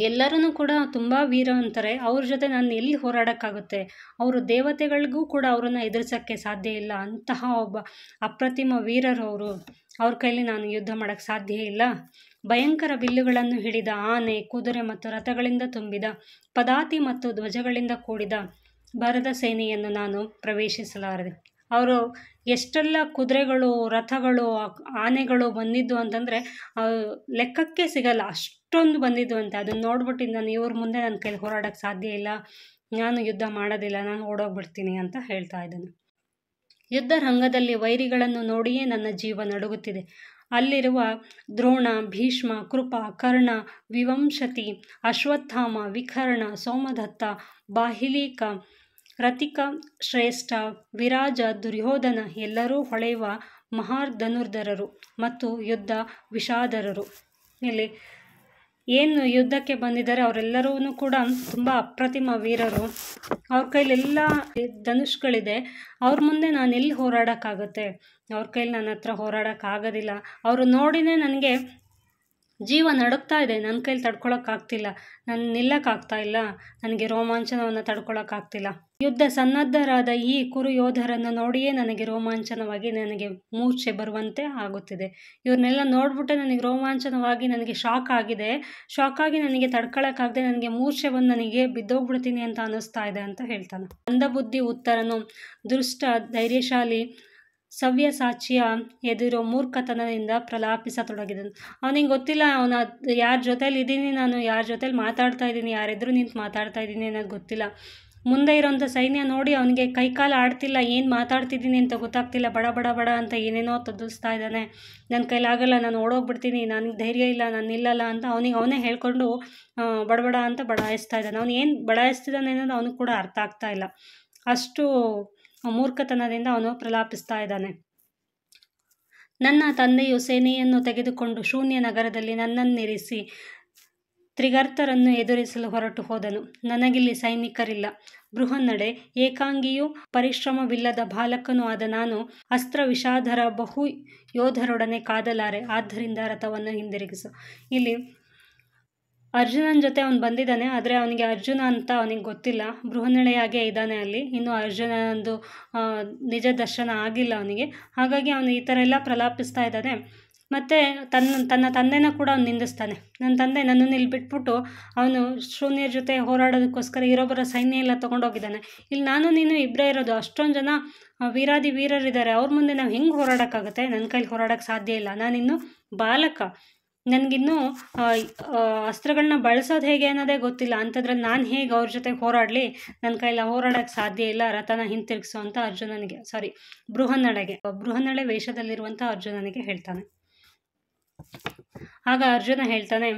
ಎಲ್ಲರೂ ಕೂಡ ತುಂಬ ವೀರವಂತರೆ. ಅವ್ರ ಜೊತೆ ನಾನು ಎಲ್ಲಿ ಹೋರಾಡೋಕ್ಕಾಗುತ್ತೆ? ಅವರು ದೇವತೆಗಳಿಗೂ ಕೂಡ ಅವರನ್ನು ಎದುರಿಸೋಕ್ಕೆ ಸಾಧ್ಯ ಇಲ್ಲ. ಅಂತಹ ಒಬ್ಬ ಅಪ್ರತಿಮ ವೀರರು ಅವರು. ಅವ್ರ ಕೈಲಿ ನಾನು ಯುದ್ಧ ಮಾಡೋಕ್ಕೆ ಸಾಧ್ಯ ಇಲ್ಲ. ಭಯಂಕರ ಬಿಲ್ಲುಗಳನ್ನು ಹಿಡಿದ ಆನೆ, ಕುದುರೆ ಮತ್ತು ರಥಗಳಿಂದ ತುಂಬಿದ, ಪದಾತಿ ಮತ್ತು ಧ್ವಜಗಳಿಂದ ಕೂಡಿದ ಭರದ ಸೇನೆಯನ್ನು ನಾನು ಪ್ರವೇಶಿಸಲಾರದೆ. ಅವರು ಎಷ್ಟೆಲ್ಲ ಕುದುರೆಗಳು, ರಥಗಳು, ಆನೆಗಳು ಬಂದಿದ್ದು ಅಂತಂದರೆ ಲೆಕ್ಕಕ್ಕೆ ಸಿಗಲ್ಲ, ಅಷ್ಟೊಂದು ಬಂದಿದ್ದು ಅಂತೆ. ಅದನ್ನು ನೋಡ್ಬಿಟ್ಟು ನಾನು ಇವ್ರ ಮುಂದೆ ನನ್ನ ಕೈಲಿ ಹೋರಾಡೋಕ್ಕೆ ಸಾಧ್ಯ ಇಲ್ಲ, ನಾನು ಯುದ್ಧ ಮಾಡೋದಿಲ್ಲ, ನಾನು ಓಡೋಗ್ಬಿಡ್ತೀನಿ ಅಂತ ಹೇಳ್ತಾ ಇದ್ದಾನೆ. ಯುದ್ಧ ರಂಗದಲ್ಲಿ ವೈರಿಗಳನ್ನು ನೋಡಿಯೇ ನನ್ನ ಜೀವ ನಡುಗುತ್ತಿದೆ. ಅಲ್ಲಿರುವ ದ್ರೋಣ, ಭೀಷ್ಮ, ಕೃಪ, ಕರ್ಣ, ವಿವಂಶತಿ, ಅಶ್ವತ್ಥಾಮ, ವಿಕರ್ಣ, ಸೋಮದತ್ತ, ಬಾಹಿಲೀಕ, ರತಿಕ ಶ್ರೇಷ್ಠ, ವಿರಾಜ, ದುರ್ಯೋಧನ ಎಲ್ಲರೂ ಹೊಳೆಯುವ ಮಹಾಧನುರ್ಧರರು ಮತ್ತು ಯುದ್ಧ ವಿಷಾದರರು. ಇಲ್ಲಿ ಏನು ಯುದ್ಧಕ್ಕೆ ಬಂದಿದ್ದಾರೆ ಅವರೆಲ್ಲರೂ ಕೂಡ ತುಂಬ ಅಪ್ರತಿಮ ವೀರರು. ಅವ್ರ ಕೈಲೆಲ್ಲ ಧನುಷ್ಗಳಿದೆ. ಅವ್ರ ಮುಂದೆ ನಾನು ಎಲ್ಲಿ ಹೋರಾಡೋಕ್ಕಾಗುತ್ತೆ? ಅವ್ರ ಕೈಲಿ ನನ್ನ ಹತ್ರ ಹೋರಾಡೋಕ್ಕಾಗೋದಿಲ್ಲ. ಅವರು ನೋಡಿನೇ ನನಗೆ ಜೀವ ನಡುಗ್ತಾ ಇದೆ, ನನ್ನ ಕೈಲಿ ತಡ್ಕೊಳಕ್ಕಾಗ್ತಿಲ್ಲ, ನಾನು ನಿಲ್ಲಕ್ಕಾಗ್ತಾ ಇಲ್ಲ, ನನಗೆ ರೋಮಾಂಚನವನ್ನು ತಡ್ಕೊಳಕ್ಕಾಗ್ತಿಲ್ಲ. ಯುದ್ಧ ಸನ್ನದ್ಧರಾದ ಈ ಕುರು ಯೋಧರನ್ನು ನೋಡಿಯೇ ನನಗೆ ರೋಮಾಂಚನವಾಗಿ ನನಗೆ ಮೂರ್ಛೆ ಬರುವಂತೆ ಆಗುತ್ತಿದೆ. ಇವ್ರನ್ನೆಲ್ಲ ನೋಡ್ಬಿಟ್ಟೆ ನನಗೆ ರೋಮಾಂಚನವಾಗಿ ನನಗೆ ಶಾಕ್ ಆಗಿ ನನಗೆ ತಡ್ಕೊಳಕ್ಕಾಗದೆ ನನಗೆ ಮೂರ್ಛೆ ಬಂದು ನನಗೆ ಬಿದ್ದೋಗ್ಬಿಡ್ತೀನಿ ಅಂತ ಅನ್ನಿಸ್ತಾ ಇದೆ ಅಂತ ಹೇಳ್ತಾನೆ. ಮಂದಬುದ್ಧಿ ಉತ್ತರನು ದುಷ್ಟ ಧೈರ್ಯಶಾಲಿ ಸವ್ಯಸಾಚಿಯ ಎದುರು ಮೂರ್ಖತನದಿಂದ ಪ್ರಲಾಪಿಸತೊಡಗಿದನು. ಅವನಿಗೆ ಗೊತ್ತಿಲ್ಲ ಅವನು ಯಾರ ಜೊತೇಲಿ ಇದ್ದೀನಿ, ನಾನು ಯಾರ ಜೊತೇಲಿ ಮಾತಾಡ್ತಾ ಇದ್ದೀನಿ, ಯಾರೆದುರು ನಿಂತು ಮಾತಾಡ್ತಾ ಇದ್ದೀನಿ ಅನ್ನೋದು ಗೊತ್ತಿಲ್ಲ. ಮುಂದೆ ಇರೋಂಥ ಸೈನ್ಯ ನೋಡಿ ಅವನಿಗೆ ಕೈಕಾಲು ಆಡ್ತಿಲ್ಲ, ಏನು ಮಾತಾಡ್ತಿದ್ದೀನಿ ಅಂತ ಗೊತ್ತಾಗ್ತಿಲ್ಲ. ಬಡ ಬಡ ಬಡ ಅಂತ ಏನೇನೋ ತದ್ದಿಸ್ತಾ ಇದ್ದಾನೆ. ನನ್ನ ಕೈಲಾಗಲ್ಲ, ನಾನು ಓಡೋಗ್ಬಿಡ್ತೀನಿ, ನನಗೆ ಧೈರ್ಯ ಇಲ್ಲ, ನಾನು ನಿಲ್ಲಲ್ಲ ಅಂತ ಅವನೇ ಹೇಳ್ಕೊಂಡು ಬಡಬಡ ಅಂತ ಬಡಾಯಿಸ್ತಾ ಇದ್ದಾನೆ. ಅವನು ಏನು ಬಡಾಯಿಸ್ತಿದ್ದಾನೆ ಅನ್ನೋದು ಅವನಿಗೆ ಕೂಡ ಅರ್ಥ ಆಗ್ತಾ ಇಲ್ಲ. ಅಷ್ಟು ಮೂರ್ಖತನದಿಂದ ಅವನು ಪ್ರಲಾಪಿಸ್ತಾ ಇದ್ದಾನೆ. ನನ್ನ ತಂದೆಯು ಸೇನೆಯನ್ನು ತೆಗೆದುಕೊಂಡು ಶೂನ್ಯ ನಗರದಲ್ಲಿ ನನ್ನನ್ನಿರಿಸಿ ತ್ರಿಗರ್ತರನ್ನು ಎದುರಿಸಲು ಹೊರಟು ಹೋದನು. ನನಗಿಲ್ಲಿ ಸೈನಿಕರಿಲ್ಲ. ಬೃಹನ್ನಡೆ, ಏಕಾಂಗಿಯೂ ಪರಿಶ್ರಮವಿಲ್ಲದ ಬಾಲಕನೂ ಆದ ನಾನು ಅಸ್ತ್ರ ವಿಷಾದರ ಬಹು ಯೋಧರೊಡನೆ ಕಾದಲಾರೆ. ಆದ್ದರಿಂದ ರಥವನ್ನು ಹಿಂದಿರುಗಿಸು. ಇಲ್ಲಿ ಅರ್ಜುನನ ಜೊತೆ ಅವನು ಬಂದಿದ್ದಾನೆ, ಆದರೆ ಅವನಿಗೆ ಅರ್ಜುನ ಅಂತ ಅವನಿಗೆ ಗೊತ್ತಿಲ್ಲ. ಬೃಹನ್ನಡೆಯಾಗೇ ಇದ್ದಾನೆ ಅಲ್ಲಿ, ಇನ್ನೂ ಅರ್ಜುನನಂದು ನಿಜ ದರ್ಶನ ಆಗಿಲ್ಲ ಅವನಿಗೆ. ಹಾಗಾಗಿ ಅವನು ಈ ಥರ ಎಲ್ಲ ಪ್ರಲಾಪಿಸ್ತಾ ಇದ್ದಾನೆ. ಮತ್ತು ತನ್ನ ತಂದೆನ ಕೂಡ ಅವನು ನಿಂದಿಸ್ತಾನೆ. ನನ್ನ ತಂದೆ ನನ್ನನ್ನು ಇಲ್ಲಿ ಬಿಟ್ಬಿಟ್ಟು ಅವನು ಶೂನ್ಯರ ಜೊತೆ ಹೋರಾಡೋದಕ್ಕೋಸ್ಕರ ಇರೋಬ್ಬರ ಸೈನ್ಯ ಎಲ್ಲ ತೊಗೊಂಡೋಗಿದ್ದಾನೆ. ಇಲ್ಲಿ ನಾನು ನೀನು ಇಬ್ಬರೇ ಇರೋದು, ಅಷ್ಟೊಂದು ಜನ ವೀರರಿದ್ದಾರೆ. ಅವ್ರ ಮುಂದೆ ನಾವು ಹೆಂಗೆ ಹೋರಾಡೋಕ್ಕಾಗುತ್ತೆ? ನನ್ನ ಕೈಲಿ ಹೋರಾಡೋಕ್ಕೆ ಸಾಧ್ಯ ಇಲ್ಲ. ನಾನಿನ್ನೂ ಬಾಲಕ, ನನಗಿನ್ನೂ ಅಸ್ತ್ರಗಳನ್ನ ಬಳಸೋದು ಹೇಗೆ ಅನ್ನೋದೇ ಗೊತ್ತಿಲ್ಲ. ಅಂಥದ್ರಲ್ಲಿ ನಾನು ಹೇಗೆ ಅವ್ರ ಜೊತೆ ಹೋರಾಡಲಿ? ನನ್ನ ಕೈಲಿ ಹೋರಾಡೋಕ್ಕೆ ಸಾಧ್ಯ ಇಲ್ಲ, ರಥನ ಹಿಂತಿರುಗಿಸೋ ಅಂತ ಬೃಹನ್ನಡೆ ವೇಷದಲ್ಲಿರುವಂಥ ಅರ್ಜುನನಿಗೆ ಹೇಳ್ತಾನೆ. ಆಗ ಅರ್ಜುನ ಹೇಳ್ತಾನೆ,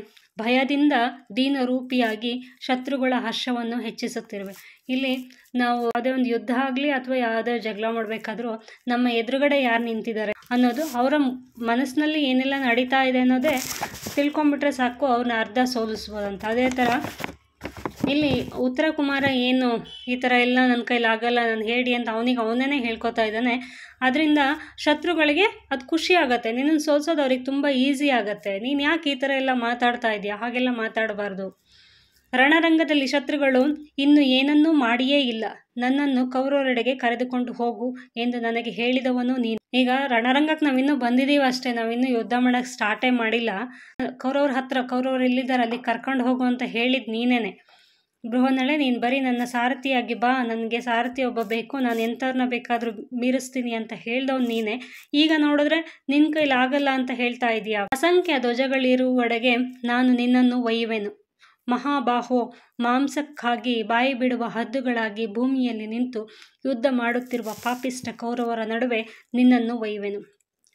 ಭಯದಿಂದ ದೀನರೂಪಿಯಾಗಿ ಶತ್ರುಗಳ ಹರ್ಷವನ್ನು ಹೆಚ್ಚಿಸುತ್ತಿರುವೆ. ಇಲ್ಲಿ ನಾವು ಯಾವುದೇ ಒಂದು ಯುದ್ಧ ಆಗಲಿ ಅಥವಾ ಯಾವುದೇ ಜಗಳ ಮಾಡಬೇಕಾದ್ರೂ ನಮ್ಮ ಎದುರುಗಡೆ ಯಾರು ನಿಂತಿದ್ದಾರೆ ಅನ್ನೋದು, ಅವರ ಮನಸ್ಸಿನಲ್ಲಿ ಏನೆಲ್ಲ ನಡೀತಾ ಇದೆ ಅನ್ನೋದೇ ತಿಳ್ಕೊಂಬಿಟ್ರೆ ಸಾಕು, ಅವ್ರನ್ನ ಅರ್ಧ ಸೋಲಿಸ್ಬೋದಂತ. ಅದೇ ಥರ ಇಲ್ಲಿ ಉತ್ತರ ಕುಮಾರ ಏನು ಈ ಥರ ಎಲ್ಲ ನನ್ನ ಕೈಲಿ ಆಗಲ್ಲ, ನಾನು ಹೇಳಿ ಅಂತ ಅವನೇ ಹೇಳ್ಕೊತಾ ಇದ್ದಾನೆ. ಅದರಿಂದ ಶತ್ರುಗಳಿಗೆ ಅದು ಖುಷಿ ಆಗುತ್ತೆ. ನಿನ್ನನ್ನು ಸೋಲ್ಸೋದು ಅವ್ರಿಗೆ ತುಂಬ ಈಸಿ ಆಗುತ್ತೆ. ನೀನು ಯಾಕೆ ಈ ಥರ ಎಲ್ಲ ಮಾತಾಡ್ತಾ ಇದೆಯಾ? ಹಾಗೆಲ್ಲ ಮಾತಾಡಬಾರ್ದು. ರಣರಂಗದಲ್ಲಿ ಶತ್ರುಗಳು ಇನ್ನು ಏನನ್ನೂ ಮಾಡಿಯೇ ಇಲ್ಲ. ನನ್ನನ್ನು ಕೌರವರೆಡೆಗೆ ಕರೆದುಕೊಂಡು ಹೋಗು ಎಂದು ನನಗೆ ಹೇಳಿದವನು ನೀನು. ಈಗ ರಣರಂಗಕ್ಕೆ ನಾವಿನ್ನೂ ಬಂದಿದ್ದೀವಿ ಅಷ್ಟೇ, ನಾವಿನ್ನೂ ಯುದ್ಧ ಮಾಡೋಕ್ಕೆ ಸ್ಟಾರ್ಟೇ ಮಾಡಿಲ್ಲ. ಕೌರವರು ಎಲ್ಲಿದ್ದಾರೆ ಅಲ್ಲಿ ಕರ್ಕೊಂಡು ಹೋಗು ಅಂತ ಹೇಳಿದ್ದು ನೀನೇನೆ. ಬೃಹನ್ನಳೆ, ನೀನು ಬರೀ ನನ್ನ ಸಾರಥಿಯಾಗಿ ಬಾ, ನನಗೆ ಸಾರಥಿ ಒಬ್ಬ ಬೇಕು, ನಾನು ಎಂಥವ್ರನ್ನ ಬೇಕಾದರೂ ಮೀರಿಸ್ತೀನಿ ಅಂತ ಹೇಳ್ದವ್ನು ನೀನೇ. ಈಗ ನೋಡಿದ್ರೆ ನಿನ್ನ ಕೈಲಿ ಆಗಲ್ಲ ಅಂತ ಹೇಳ್ತಾ ಇದೀಯಾ. ಅಸಂಖ್ಯ ಧ್ವಜಗಳಿರುವಡೆಗೆ ನಾನು ನಿನ್ನನ್ನು ಒಯ್ಯುವೆನು. ಮಹಾಬಾಹೋ, ಮಾಂಸಕ್ಕಾಗಿ ಬಾಯಿ ಬಿಡುವ ಹದ್ದುಗಳಾಗಿ ಭೂಮಿಯಲ್ಲಿ ನಿಂತು ಯುದ್ಧ ಮಾಡುತ್ತಿರುವ ಪಾಪಿಷ್ಟ ಕೌರವರ ನಡುವೆ ನಿನ್ನನ್ನು ಒಯ್ಯುವೆನು.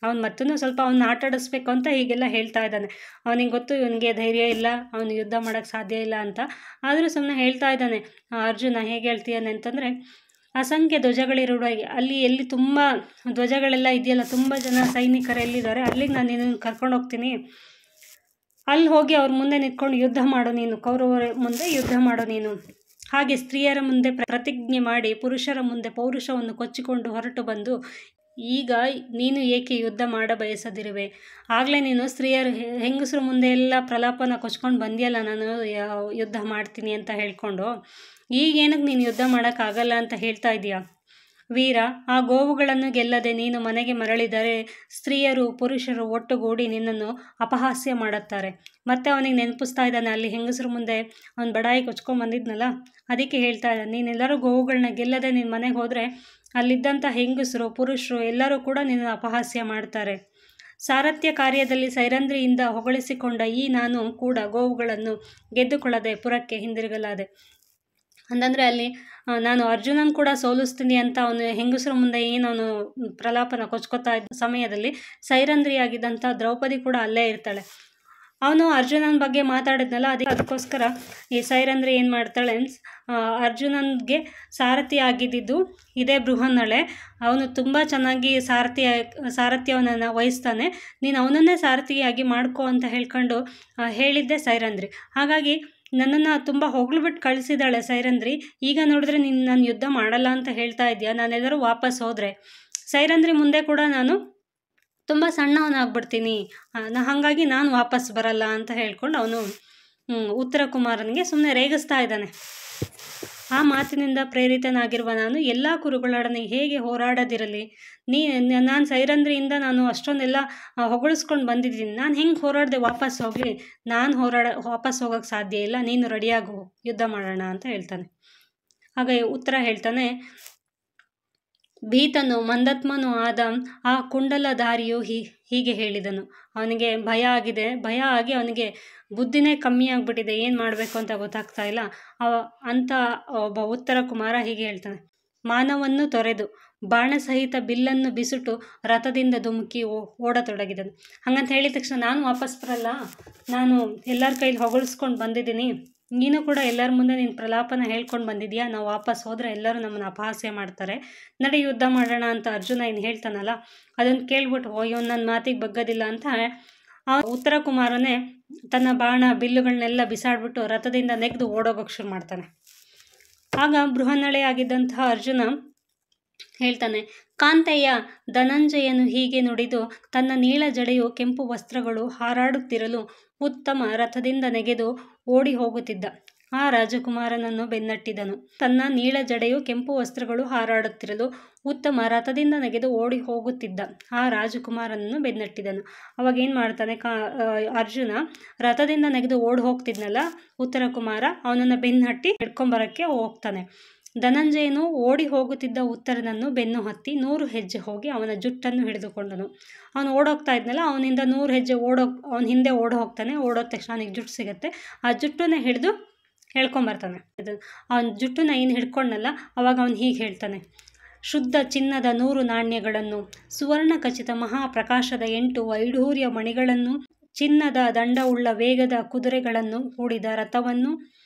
ಅವನು ಮತ್ತೂ ಸ್ವಲ್ಪ ಅವನ್ನ ಆಟಾಡಿಸ್ಬೇಕು ಅಂತ ಹೀಗೆಲ್ಲ ಹೇಳ್ತಾ ಇದ್ದಾನೆ. ಅವನಿಗೆ ಗೊತ್ತು ಇವನಿಗೆ ಧೈರ್ಯ ಇಲ್ಲ, ಅವನು ಯುದ್ಧ ಮಾಡೋಕ್ಕೆ ಸಾಧ್ಯ ಇಲ್ಲ ಅಂತ. ಆದರೂ ಸುಮ್ಮನೆ ಹೇಳ್ತಾ ಇದ್ದಾನೆ. ಅರ್ಜುನ ಹೇಗೆ ಹೇಳ್ತೀಯಾನೆ ಅಂತಂದರೆ, ಅಸಂಖ್ಯ ಧ್ವಜಗಳಿರುವ ಅಲ್ಲಿ ಎಲ್ಲಿ ತುಂಬ ಧ್ವಜಗಳೆಲ್ಲ ಇದೆಯಲ್ಲ, ತುಂಬ ಜನ ಸೈನಿಕರು ಎಲ್ಲಿದ್ದಾರೆ ಅಲ್ಲಿಗೆ ನಾನು ನಿನ್ನನ್ನು ಕರ್ಕೊಂಡು ಹೋಗ್ತೀನಿ. ಅಲ್ಲಿ ಹೋಗಿ ಅವ್ರ ಮುಂದೆ ನಿಂತ್ಕೊಂಡು ಯುದ್ಧ ಮಾಡು ನೀನು, ಕೌರವರ ಮುಂದೆ ಯುದ್ಧ ಮಾಡು ನೀನು. ಹಾಗೆ ಸ್ತ್ರೀಯರ ಮುಂದೆ ಪ್ರತಿಜ್ಞೆ ಮಾಡಿ ಪುರುಷರ ಮುಂದೆ ಪೌರುಷವನ್ನು ಕೊಚ್ಚಿಕೊಂಡು ಹೊರಟು ಬಂದು, ಈಗ ನೀನು ಏಕೆ ಯುದ್ಧ ಮಾಡ ಬಯಸದಿರುವೆ? ಆಗಲೇ ನೀನು ಸ್ತ್ರೀಯರು ಹೆಂಗಸರು ಮುಂದೆ ಎಲ್ಲ ಪ್ರಲಾಪನ ಕೊಚ್ಕೊಂಡು ಬಂದಿಯಲ್ಲ, ನಾನು ಯುದ್ಧ ಮಾಡ್ತೀನಿ ಅಂತ ಹೇಳ್ಕೊಂಡು, ಈಗೇನಕ್ಕೆ ನೀನು ಯುದ್ಧ ಮಾಡೋಕ್ಕಾಗಲ್ಲ ಅಂತ ಹೇಳ್ತಾ ಇದೀಯಾ? ವೀರ, ಆ ಗೋವುಗಳನ್ನು ಗೆಲ್ಲದೆ ನೀನು ಮನೆಗೆ ಮರಳಿದರೆ ಸ್ತ್ರೀಯರು ಪುರುಷರು ಒಟ್ಟುಗೂಡಿ ನಿನ್ನನ್ನು ಅಪಹಾಸ್ಯ ಮಾಡುತ್ತಾರೆ. ಮತ್ತೆ ಅವನಿಗೆ ನೆನಪಿಸ್ತಾ ಇದ್ದಾನೆ, ಅಲ್ಲಿ ಹೆಂಗಸರ ಮುಂದೆ ಅವ್ನು ಬಡಾಯಿ ಕೊಚ್ಕೊಂಡು ಬಂದಿದ್ನಲ್ಲ, ಅದಕ್ಕೆ ಹೇಳ್ತಾ ಇದ್ದಾನೆ, ನೀನೆಲ್ಲರೂ ಗೋವುಗಳನ್ನ ಗೆಲ್ಲದೆ ನಿನ್ನ ಮನೆಗೆ ಹೋದರೆ ಅಲ್ಲಿದ್ದಂಥ ಹೆಂಗಸರು ಪುರುಷರು ಎಲ್ಲರೂ ಕೂಡ ನಿನ್ನನ್ನು ಅಪಹಾಸ್ಯ ಮಾಡ್ತಾರೆ. ಸಾರಥ್ಯ ಕಾರ್ಯದಲ್ಲಿ ಸೈರಂಧ್ರಿಯಿಂದ ಹೊಗಳಿಸಿಕೊಂಡ ಈ ನಾನು ಕೂಡ ಗೋವುಗಳನ್ನು ಗೆದ್ದುಕೊಳ್ಳದೆ ಪುರಕ್ಕೆ ಹಿಂದಿರುಗಲಾದೆ. ಅಂತಂದರೆ ಅಲ್ಲಿ ನಾನು ಅರ್ಜುನನ್ ಕೂಡ ಸೋಲಿಸ್ತೀನಿ ಅಂತ ಅವನು ಹೆಂಗಸರ ಮುಂದೆ ಏನು ಅವನು ಪ್ರಲಾಪನ ಕೊಚ್ಕೋತಾ ಇದ್ದ ಸಮಯದಲ್ಲಿ ಸೈರಂಧ್ರಿಯಾಗಿದ್ದಂಥ ದ್ರೌಪದಿ ಕೂಡ ಅಲ್ಲೇ ಇರ್ತಾಳೆ. ಅವನು ಅರ್ಜುನನ ಬಗ್ಗೆ ಮಾತಾಡಿದ್ನಲ್ಲ, ಅದಕ್ಕೋಸ್ಕರ ಈ ಸೈರಂಧ್ರಿ ಏನು ಮಾಡ್ತಾಳೆ, ಅರ್ಜುನನ್ಗೆ ಸಾರಥಿ ಆಗಿದ್ದು ಇದೇ ಬೃಹನ್ನಳೆ, ಅವನು ತುಂಬ ಚೆನ್ನಾಗಿ ಸಾರಥ್ಯವನ್ನು ವಹಿಸ್ತಾನೆ, ನೀನು ಅವನನ್ನೇ ಸಾರಥಿಯಾಗಿ ಮಾಡ್ಕೋ ಅಂತ ಹೇಳ್ಕೊಂಡು ಹೇಳಿದ್ದೆ ಸೈರಂಧ್ರಿ. ಹಾಗಾಗಿ ನನ್ನನ್ನು ತುಂಬ ಹೊಗಳ್ಬಿಟ್ಟು ಕಳಿಸಿದಾಳೆ ಸೈರಂಧ್ರಿ. ಈಗ ನೋಡಿದ್ರೆ ನೀನು ನಾನು ಯುದ್ಧ ಮಾಡಲ್ಲ ಅಂತ ಹೇಳ್ತಾ ಇದೆಯಾ, ನಾನೆಲ್ಲರೂ ವಾಪಸ್ ಹೋದರೆ ಸೈರಂಧ್ರಿ ಮುಂದೆ ಕೂಡ ನಾನು ತುಂಬ ಸಣ್ಣವನಾಗ್ಬಿಡ್ತೀನಿ, ಹಾಗಾಗಿ ನಾನು ವಾಪಸ್ ಬರಲ್ಲ ಅಂತ ಹೇಳ್ಕೊಂಡು ಅವನು ಉತ್ತರ ಕುಮಾರನಿಗೆ ಸುಮ್ಮನೆ ರೇಗಿಸ್ತಾ ಇದ್ದಾನೆ. ಆ ಮಾತಿನಿಂದ ಪ್ರೇರಿತನಾಗಿರುವ ನಾನು ಎಲ್ಲ ಕುರುಗಳೊಡನೆ ಹೇಗೆ ಹೋರಾಡದಿರಲಿ? ನಾನು ಸೈರಂಧ್ರಿಯಿಂದ ನಾನು ಅಷ್ಟೊಂದೆಲ್ಲ ಹೊಗಳಿಸ್ಕೊಂಡು ಬಂದಿದ್ದೀನಿ, ನಾನು ಹೆಂಗೆ ಹೋರಾಡದೆ ವಾಪಸ್ ಹೋಗಲಿ? ನಾನು ವಾಪಸ್ ಹೋಗೋಕ್ಕೆ ಸಾಧ್ಯ ಇಲ್ಲ, ನೀನು ರೆಡಿಯಾಗು, ಯುದ್ಧ ಮಾಡೋಣ ಅಂತ ಹೇಳ್ತಾನೆ. ಆಗ ಉತ್ತರ ಹೇಳ್ತಾನೆ, ಭೀತನು ಮಂದತ್ಮನೂ ಆದ ಆ ಕುಂಡಲಧಾರಿಯು ಹೀಗೆ ಹೇಳಿದನು. ಅವನಿಗೆ ಭಯ ಆಗಿ ಅವನಿಗೆ ಬುದ್ಧಿನೇ ಕಮ್ಮಿ ಆಗಿಬಿಟ್ಟಿದೆ, ಏನು ಮಾಡಬೇಕು ಅಂತ ಗೊತ್ತಾಗ್ತಾ ಇಲ್ಲ. ಅಂತ ಒಬ್ಬ ಉತ್ತರ ಕುಮಾರ ಹೀಗೆ ಹೇಳ್ತಾನೆ, ಮಾನವನ್ನು ತೊರೆದು ಬಾಣಸಹಿತ ಬಿಲ್ಲನ್ನು ಬಿಸುಟು ರಥದಿಂದ ಧುಮುಕಿ ಓಡತೊಡಗಿದನು. ಹಾಗಂತ ಹೇಳಿದ ತಕ್ಷಣ ನಾನು ವಾಪಸ್ ಬರಲ್ಲ, ನಾನು ಎಲ್ಲರ ಕೈಲಿ ಹೊಗಳಿಸ್ಕೊಂಡು ಬಂದಿದ್ದೀನಿ, ನೀನು ಕೂಡ ಎಲ್ಲರ ಮುಂದೆ ನೀನು ಪ್ರಲಾಪನ ಹೇಳ್ಕೊಂಡು ಬಂದಿದ್ಯಾ, ನಾವು ವಾಪಸ್ ಹೋದರೆ ಎಲ್ಲರೂ ನಮ್ಮನ್ನು ಅಪಹಾಸ್ಯ ಮಾಡ್ತಾರೆ, ನಡೆ ಯುದ್ಧ ಮಾಡೋಣ ಅಂತ ಅರ್ಜುನ ಏನು ಹೇಳ್ತಾನಲ್ಲ, ಅದನ್ನು ಕೇಳ್ಬಿಟ್ಟು ಇವನು ನನ್ನ ಮಾತಿಗೆ ಬಗ್ಗೋದಿಲ್ಲ ಅಂತ ಆ ಉತ್ತರ ಕುಮಾರನೇ ತನ್ನ ಬಾಣ ಬಿಲ್ಲುಗಳನ್ನೆಲ್ಲ ಬಿಸಾಡ್ಬಿಟ್ಟು ರಥದಿಂದ ನೆಗೆದು ಓಡೋಗೋಕ್ಕೆ ಶುರು ಮಾಡ್ತಾನೆ. ಆಗ ಬೃಹನ್ನಳೆಯಾಗಿದ್ದಂತಹ ಅರ್ಜುನ ಹೇಳ್ತಾನೆ, ಕಾಂತೆಯ ಧನಂಜಯನು ಹೀಗೆ ನುಡಿದು ತನ್ನ ನೀಳ ಜಡೆಯು ಕೆಂಪು ವಸ್ತ್ರಗಳು ಹಾರಾಡುತ್ತಿರಲು ಉತ್ತಮ ರಥದಿಂದ ನೆಗೆದು ಓಡಿ ಹೋಗುತ್ತಿದ್ದ ಆ ರಾಜಕುಮಾರನನ್ನು ಬೆನ್ನಟ್ಟಿದನು. ತನ್ನ ನೀಳ ಜಡೆಯು ಕೆಂಪು ವಸ್ತ್ರಗಳು ಹಾರಾಡುತ್ತಿರಲು ಉತ್ತಮ ರಥದಿಂದ ನೆಗೆದು ಓಡಿ ಹೋಗುತ್ತಿದ್ದ ಆ ರಾಜಕುಮಾರನನ್ನು ಬೆನ್ನಟ್ಟಿದನು. ಅವಾಗ ಏನು ಮಾಡ್ತಾನೆ, ಅರ್ಜುನ ರಥದಿಂದ ನೆಗೆದು ಓಡಿ ಹೋಗ್ತಿದ್ನಲ್ಲ ಉತ್ತರ ಕುಮಾರ, ಅವನನ್ನು ಬೆನ್ನಟ್ಟಿ ಹಿಡ್ಕೊಂಬರೋಕ್ಕೆ ಹೋಗ್ತಾನೆ. ಧನಂಜಯನು ಓಡಿ ಹೋಗುತ್ತಿದ್ದ ಉತ್ತರನನ್ನು ಬೆನ್ನು ಹತ್ತಿ 100 ಹೆಜ್ಜೆ ಹೋಗಿ ಅವನ ಜುಟ್ಟನ್ನು ಹಿಡಿದುಕೊಂಡನು. ಅವನು ಓಡೋಗ್ತಾ ಇದ್ನಲ್ಲ, ಅವನಿಂದ 100 ಹೆಜ್ಜೆ ಅವನ ಹಿಂದೆ ಹೋಗ್ತಾನೆ. ಓಡೋದ ತಕ್ಷಣ ಅವನಿಗೆ ಜುಟ್ಟು ಸಿಗುತ್ತೆ, ಆ ಜುಟ್ಟನ್ನೇ ಹಿಡಿದು ಹೇಳ್ಕೊಂಬರ್ತಾನೆ. ಅವನ ಜುಟ್ಟನ್ನ ಏನು ಹಿಡ್ಕೊಂಡಲ್ಲ, ಅವಾಗ ಅವನು ಹೀಗೆ ಹೇಳ್ತಾನೆ, ಶುದ್ಧ ಚಿನ್ನದ 100 ನಾಣ್ಯಗಳನ್ನು, ಸುವರ್ಣ ಖಚಿತ ಮಹಾಪ್ರಕಾಶದ 8 ವೈಢೂರ್ಯ ಮಣಿಗಳನ್ನು, ಚಿನ್ನದ ದಂಡವುಳ್ಳ ವೇಗದ ಕುದುರೆಗಳನ್ನು ಹೂಡಿದ ರಥವನ್ನು,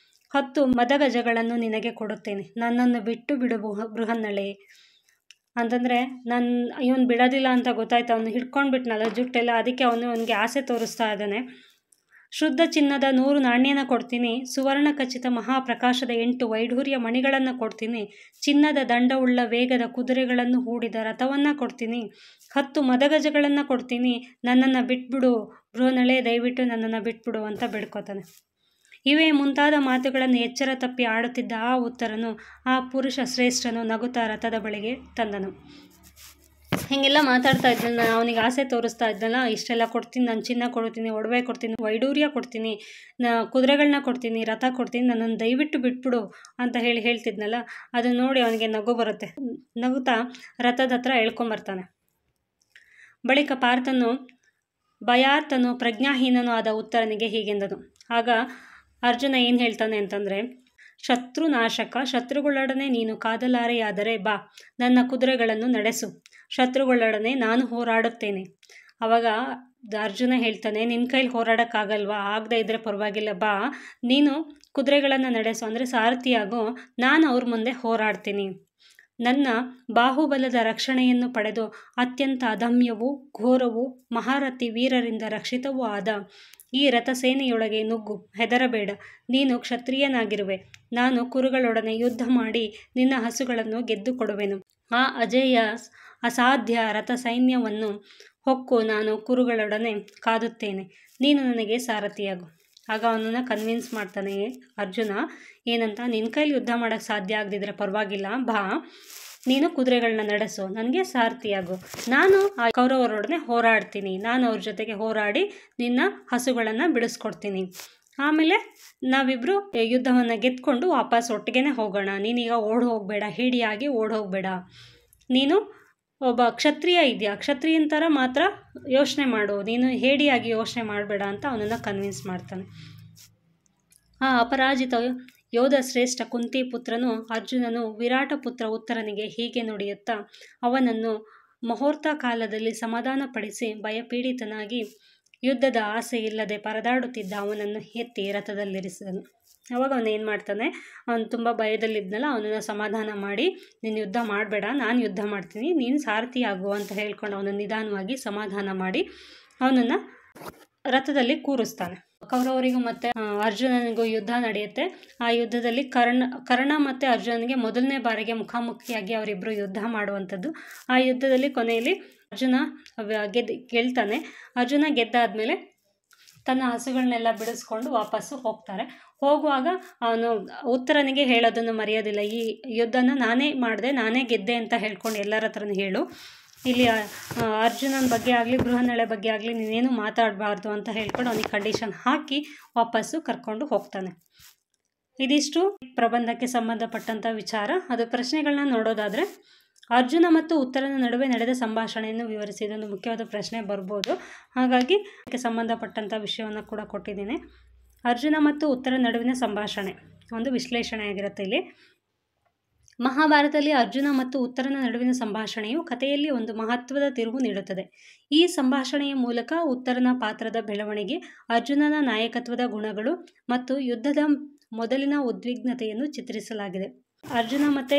10 ಮದಗಜಗಳನ್ನು ನಿನಗೆ ಕೊಡುತ್ತೇನೆ. ನನ್ನನ್ನು ಬಿಟ್ಟು ಬಿಡು ಬೃಹನ್ನಳೆ ಅಂತಂದರೆ ಇವನು ಬಿಡೋದಿಲ್ಲ ಅಂತ ಗೊತ್ತಾಯ್ತು, ಅವನು ಹಿಡ್ಕೊಂಡ್ಬಿಟ್ನಲ್ಲ ಜುಟ್ಟೆಲ್ಲ, ಅದಕ್ಕೆ ಅವನಿಗೆ ಆಸೆ ತೋರಿಸ್ತಾ ಇದ್ದಾನೆ. ಶುದ್ಧ ಚಿನ್ನದ 100 ನಾಣ್ಯನ ಕೊಡ್ತೀನಿ, ಸುವರ್ಣ ಖಚಿತ ಮಹಾಪ್ರಕಾಶದ 8 ವೈಢೂರ್ಯ ಮಣಿಗಳನ್ನು ಕೊಡ್ತೀನಿ, ಚಿನ್ನದ ದಂಡವುಳ್ಳ ವೇಗದ ಕುದುರೆಗಳನ್ನು ಹೂಡಿದ ರಥವನ್ನು ಕೊಡ್ತೀನಿ, 10 ಮದಗಜಗಳನ್ನು ಕೊಡ್ತೀನಿ, ನನ್ನನ್ನು ಬಿಟ್ಬಿಡು ಬೃಹನ್ನಳೆ, ದಯವಿಟ್ಟು ನನ್ನನ್ನು ಬಿಟ್ಬಿಡು ಅಂತ ಬೇಡ್ಕೋತಾನೆ. ಇವೇ ಮುಂತಾದ ಮಾತುಗಳನ್ನು ಎಚ್ಚರ ತಪ್ಪಿ ಆಡುತ್ತಿದ್ದ ಆ ಉತ್ತರನು ಆ ಪುರುಷ ಶ್ರೇಷ್ಠನು ನಗುತ್ತಾ ರಥದ ಬಳಿಗೆ ತಂದನು. ಹೀಗೆಲ್ಲ ಮಾತಾಡ್ತಾ ಇದ್ನಲ್ಲ, ಅವನಿಗೆ ಆಸೆ ತೋರಿಸ್ತಾ ಇದ್ನಲ್ಲ, ಇಷ್ಟೆಲ್ಲ ಕೊಡ್ತೀನಿ, ನಾನು ಚಿನ್ನ ಕೊಡ್ತೀನಿ, ಒಡವೆ ಕೊಡ್ತೀನಿ, ವೈಡೂರ್ಯ ಕೊಡ್ತೀನಿ, ಕುದುರೆಗಳನ್ನ ಕೊಡ್ತೀನಿ, ರಥ ಕೊಡ್ತೀನಿ, ನನ್ನನ್ನು ದಯವಿಟ್ಟು ಬಿಟ್ಬಿಡು ಅಂತ ಹೇಳ್ತಿದ್ನಲ್ಲ, ಅದನ್ನು ನೋಡಿ ಅವನಿಗೆ ನಗು ಬರುತ್ತೆ. ನಗುತ್ತಾ ರಥದ ಹತ್ರ ಎಳ್ಕೊಂಬರ್ತಾನೆ. ಬಳಿಕ ಪಾರ್ಥನು ಭಯಾರ್ತನು ಪ್ರಜ್ಞಾಹೀನನು ಆದ ಉತ್ತರನಿಗೆ ಹೀಗೆಂದನು. ಆಗ ಅರ್ಜುನ ಏನು ಹೇಳ್ತಾನೆ ಅಂತಂದರೆ, ಶತ್ರುನಾಶಕ, ಶತ್ರುಗಳೊಡನೆ ನೀನು ಕಾದಲಾರೆಯಾದರೆ ಬಾ, ನನ್ನ ಕುದುರೆಗಳನ್ನು ನಡೆಸು, ಶತ್ರುಗಳೊಡನೆ ನಾನು ಹೋರಾಡುತ್ತೇನೆ. ಆವಾಗ ಅರ್ಜುನ ಹೇಳ್ತಾನೆ, ನಿನ್ನ ಕೈಲಿ ಹೋರಾಡೋಕ್ಕಾಗಲ್ವಾ? ಆಗದೆ ಇದ್ದರೆ ಪರವಾಗಿಲ್ಲ, ಬಾ, ನೀನು ಕುದುರೆಗಳನ್ನು ನಡೆಸು, ಅಂದರೆ ಸಾರಥಿಯಾಗು, ನಾನು ಅವ್ರ ಮುಂದೆ ಹೋರಾಡ್ತೀನಿ. ನನ್ನ ಬಾಹುಬಲದ ರಕ್ಷಣೆಯನ್ನು ಪಡೆದು ಅತ್ಯಂತ ಅದಮ್ಯವೂ ಘೋರವೂ ಮಹಾರಥಿ ವೀರರಿಂದ ರಕ್ಷಿತವೂ ಆದ ಈ ರಥಸೇನೆಯೊಳಗೆ ನುಗ್ಗು, ಹೆದರಬೇಡ. ನೀನು ಕ್ಷತ್ರಿಯನಾಗಿರುವೆ. ನಾನು ಕುರುಗಳೊಡನೆ ಯುದ್ಧ ಮಾಡಿ ನಿನ್ನ ಹಸುಗಳನ್ನು ಗೆದ್ದುಕೊಡುವೆನು. ಆ ಅಜೇಯ ಅಸಾಧ್ಯ ರಥಸೈನ್ಯವನ್ನು ಹೊಕ್ಕು ನಾನು ಕುರುಗಳೊಡನೆ ಕಾದುತ್ತೇನೆ. ನೀನು ನನಗೆ ಸಾರಥಿಯಾಗು. ಆಗ ಅವನನ್ನು ಕನ್ವಿನ್ಸ್ ಮಾಡ್ತಾನೆ ಅರ್ಜುನ. ಏನಂತ, ನಿನ್ನ ಕೈಲಿ ಯುದ್ಧ ಮಾಡೋಕ್ಕೆ ಸಾಧ್ಯ ಆಗದಿದ್ರೆ ಪರವಾಗಿಲ್ಲ, ಬಾ, ನೀನು ಕುದುರೆಗಳನ್ನ ನಡೆಸು, ನನಗೆ ಸಾರಥಿಯಾಗು. ನಾನು ಆ ಕೌರವರೊಡನೆ ಹೋರಾಡ್ತೀನಿ. ನಾನು ಅವ್ರ ಜೊತೆಗೆ ಹೋರಾಡಿ ನಿನ್ನ ಹಸುಗಳನ್ನು ಬಿಡಿಸ್ಕೊಡ್ತೀನಿ. ಆಮೇಲೆ ನಾವಿಬ್ಬರು ಯುದ್ಧವನ್ನು ಗೆದ್ಕೊಂಡು ವಾಪಸ್ ಒಟ್ಟಿಗೆ ಹೋಗೋಣ. ನೀನೀಗ ಓಡಿ ಹೋಗಬೇಡ, ಹೇಡಿಯಾಗಿ ಓಡಿ ಹೋಗಬೇಡ. ನೀನು ಒಬ್ಬ ಕ್ಷತ್ರಿಯ ಇದೆಯಾ, ಕ್ಷತ್ರಿಯನ ಥರ ಮಾತ್ರ ಯೋಚನೆ ಮಾಡು, ನೀನು ಹೇಡಿಯಾಗಿ ಯೋಚನೆ ಮಾಡಬೇಡ ಅಂತ ಅವನನ್ನು ಕನ್ವಿನ್ಸ್ ಮಾಡ್ತಾನೆ. ಆ ಅಪರಾಜಿತ ಯೋಧ ಶ್ರೇಷ್ಠ ಕುಂತಿ ಪುತ್ರನು ಅರ್ಜುನನು ವಿರಾಟ ಪುತ್ರ ಉತ್ತರನಿಗೆ ಹೀಗೆ ನುಡಿಯುತ್ತಾ ಅವನನ್ನು ಮುಹೂರ್ತ ಕಾಲದಲ್ಲಿ ಸಮಾಧಾನಪಡಿಸಿ ಭಯಪೀಡಿತನಾಗಿ ಯುದ್ಧದ ಆಸೆ ಇಲ್ಲದೆ ಪರದಾಡುತ್ತಿದ್ದ ಅವನನ್ನು ಎತ್ತಿ ರಥದಲ್ಲಿರಿಸಿದನು. ಅವಾಗ ಅವನು ಏನು ಮಾಡ್ತಾನೆ, ಅವನು ತುಂಬ ಭಯದಲ್ಲಿದ್ದನಲ್ಲ, ಅವನನ್ನು ಸಮಾಧಾನ ಮಾಡಿ, ನೀನು ಯುದ್ಧ ಮಾಡಬೇಡ, ನಾನು ಯುದ್ಧ ಮಾಡ್ತೀನಿ, ನೀನು ಸಾರಥಿ ಆಗು ಅಂತ ಹೇಳ್ಕೊಂಡು ಅವನನ್ನು ನಿಧಾನವಾಗಿ ಸಮಾಧಾನ ಮಾಡಿ ಅವನನ್ನು ರಥದಲ್ಲಿ ಕೂರಿಸ್ತಾನೆ. ಕೌರವರಿಗೂ ಮತ್ತು ಅರ್ಜುನನಿಗೂ ಯುದ್ಧ ನಡೆಯುತ್ತೆ. ಆ ಯುದ್ಧದಲ್ಲಿ ಕರ್ಣ ಮತ್ತು ಅರ್ಜುನನಿಗೆ ಮೊದಲನೇ ಬಾರಿಗೆ ಮುಖಾಮುಖಿಯಾಗಿ ಅವರಿಬ್ಬರು ಯುದ್ಧ ಮಾಡುವಂಥದ್ದು. ಆ ಯುದ್ಧದಲ್ಲಿ ಕೊನೆಯಲ್ಲಿ ಅರ್ಜುನ ಗೆಲ್ತಾನೆ. ಅರ್ಜುನ ಗೆದ್ದಾದ್ಮೇಲೆ ತನ್ನ ಹಸುಗಳನ್ನೆಲ್ಲ ಬಿಡಿಸ್ಕೊಂಡು ವಾಪಸ್ಸು ಹೋಗ್ತಾರೆ. ಹೋಗುವಾಗ ಅವನು ಉತ್ತರನಿಗೆ ಹೇಳೋದನ್ನು ಮರೆಯೋದಿಲ್ಲ. ಈ ಯುದ್ಧನ ನಾನೇ ಮಾಡಿದೆ, ನಾನೇ ಗೆದ್ದೆ ಅಂತ ಹೇಳ್ಕೊಂಡು ಎಲ್ಲರ ಹತ್ರನೂ ಹೇಳು. ಇಲ್ಲಿ ಅರ್ಜುನನ ಬಗ್ಗೆ ಆಗಲಿ ಬೃಹನ್ನಳೆ ಬಗ್ಗೆ ಆಗಲಿ ನೀನೇನು ಮಾತಾಡಬಾರ್ದು ಅಂತ ಹೇಳ್ಕೊಂಡು ಅವನಿಗೆ ಕಂಡೀಷನ್ ಹಾಕಿ ವಾಪಸ್ಸು ಕರ್ಕೊಂಡು ಹೋಗ್ತಾನೆ. ಇದಿಷ್ಟು ಪ್ರಬಂಧಕ್ಕೆ ಸಂಬಂಧಪಟ್ಟಂಥ ವಿಚಾರ. ಅದು ಪ್ರಶ್ನೆಗಳನ್ನ ನೋಡೋದಾದರೆ, ಅರ್ಜುನ ಮತ್ತು ಉತ್ತರನ ನಡುವೆ ನಡೆದ ಸಂಭಾಷಣೆಯನ್ನು ವಿವರಿಸಿ, ಇದೊಂದು ಮುಖ್ಯವಾದ ಪ್ರಶ್ನೆ ಬರ್ಬೋದು. ಹಾಗಾಗಿ ಅದಕ್ಕೆ ಸಂಬಂಧಪಟ್ಟಂಥ ವಿಷಯವನ್ನು ಕೂಡ ಕೊಟ್ಟಿದ್ದೀನಿ. ಅರ್ಜುನ ಮತ್ತು ಉತ್ತರ ನಡುವಿನ ಸಂಭಾಷಣೆ ಒಂದು ವಿಶ್ಲೇಷಣೆ ಆಗಿರುತ್ತೆ. ಇಲ್ಲಿ ಮಹಾಭಾರತದಲ್ಲಿ ಅರ್ಜುನ ಮತ್ತು ಉತ್ತರನ ನಡುವಿನ ಸಂಭಾಷಣೆಯು ಕಥೆಯಲ್ಲಿ ಒಂದು ಮಹತ್ವದ ತಿರುವು ನೀಡುತ್ತದೆ. ಈ ಸಂಭಾಷಣೆಯ ಮೂಲಕ ಉತ್ತರನ ಪಾತ್ರದ ಬೆಳವಣಿಗೆ, ಅರ್ಜುನನ ನಾಯಕತ್ವದ ಗುಣಗಳು ಮತ್ತು ಯುದ್ಧದ ಮೊದಲಿನ ಉದ್ವಿಗ್ನತೆಯನ್ನು ಚಿತ್ರಿಸಲಾಗಿದೆ. ಅರ್ಜುನ ಮತ್ತು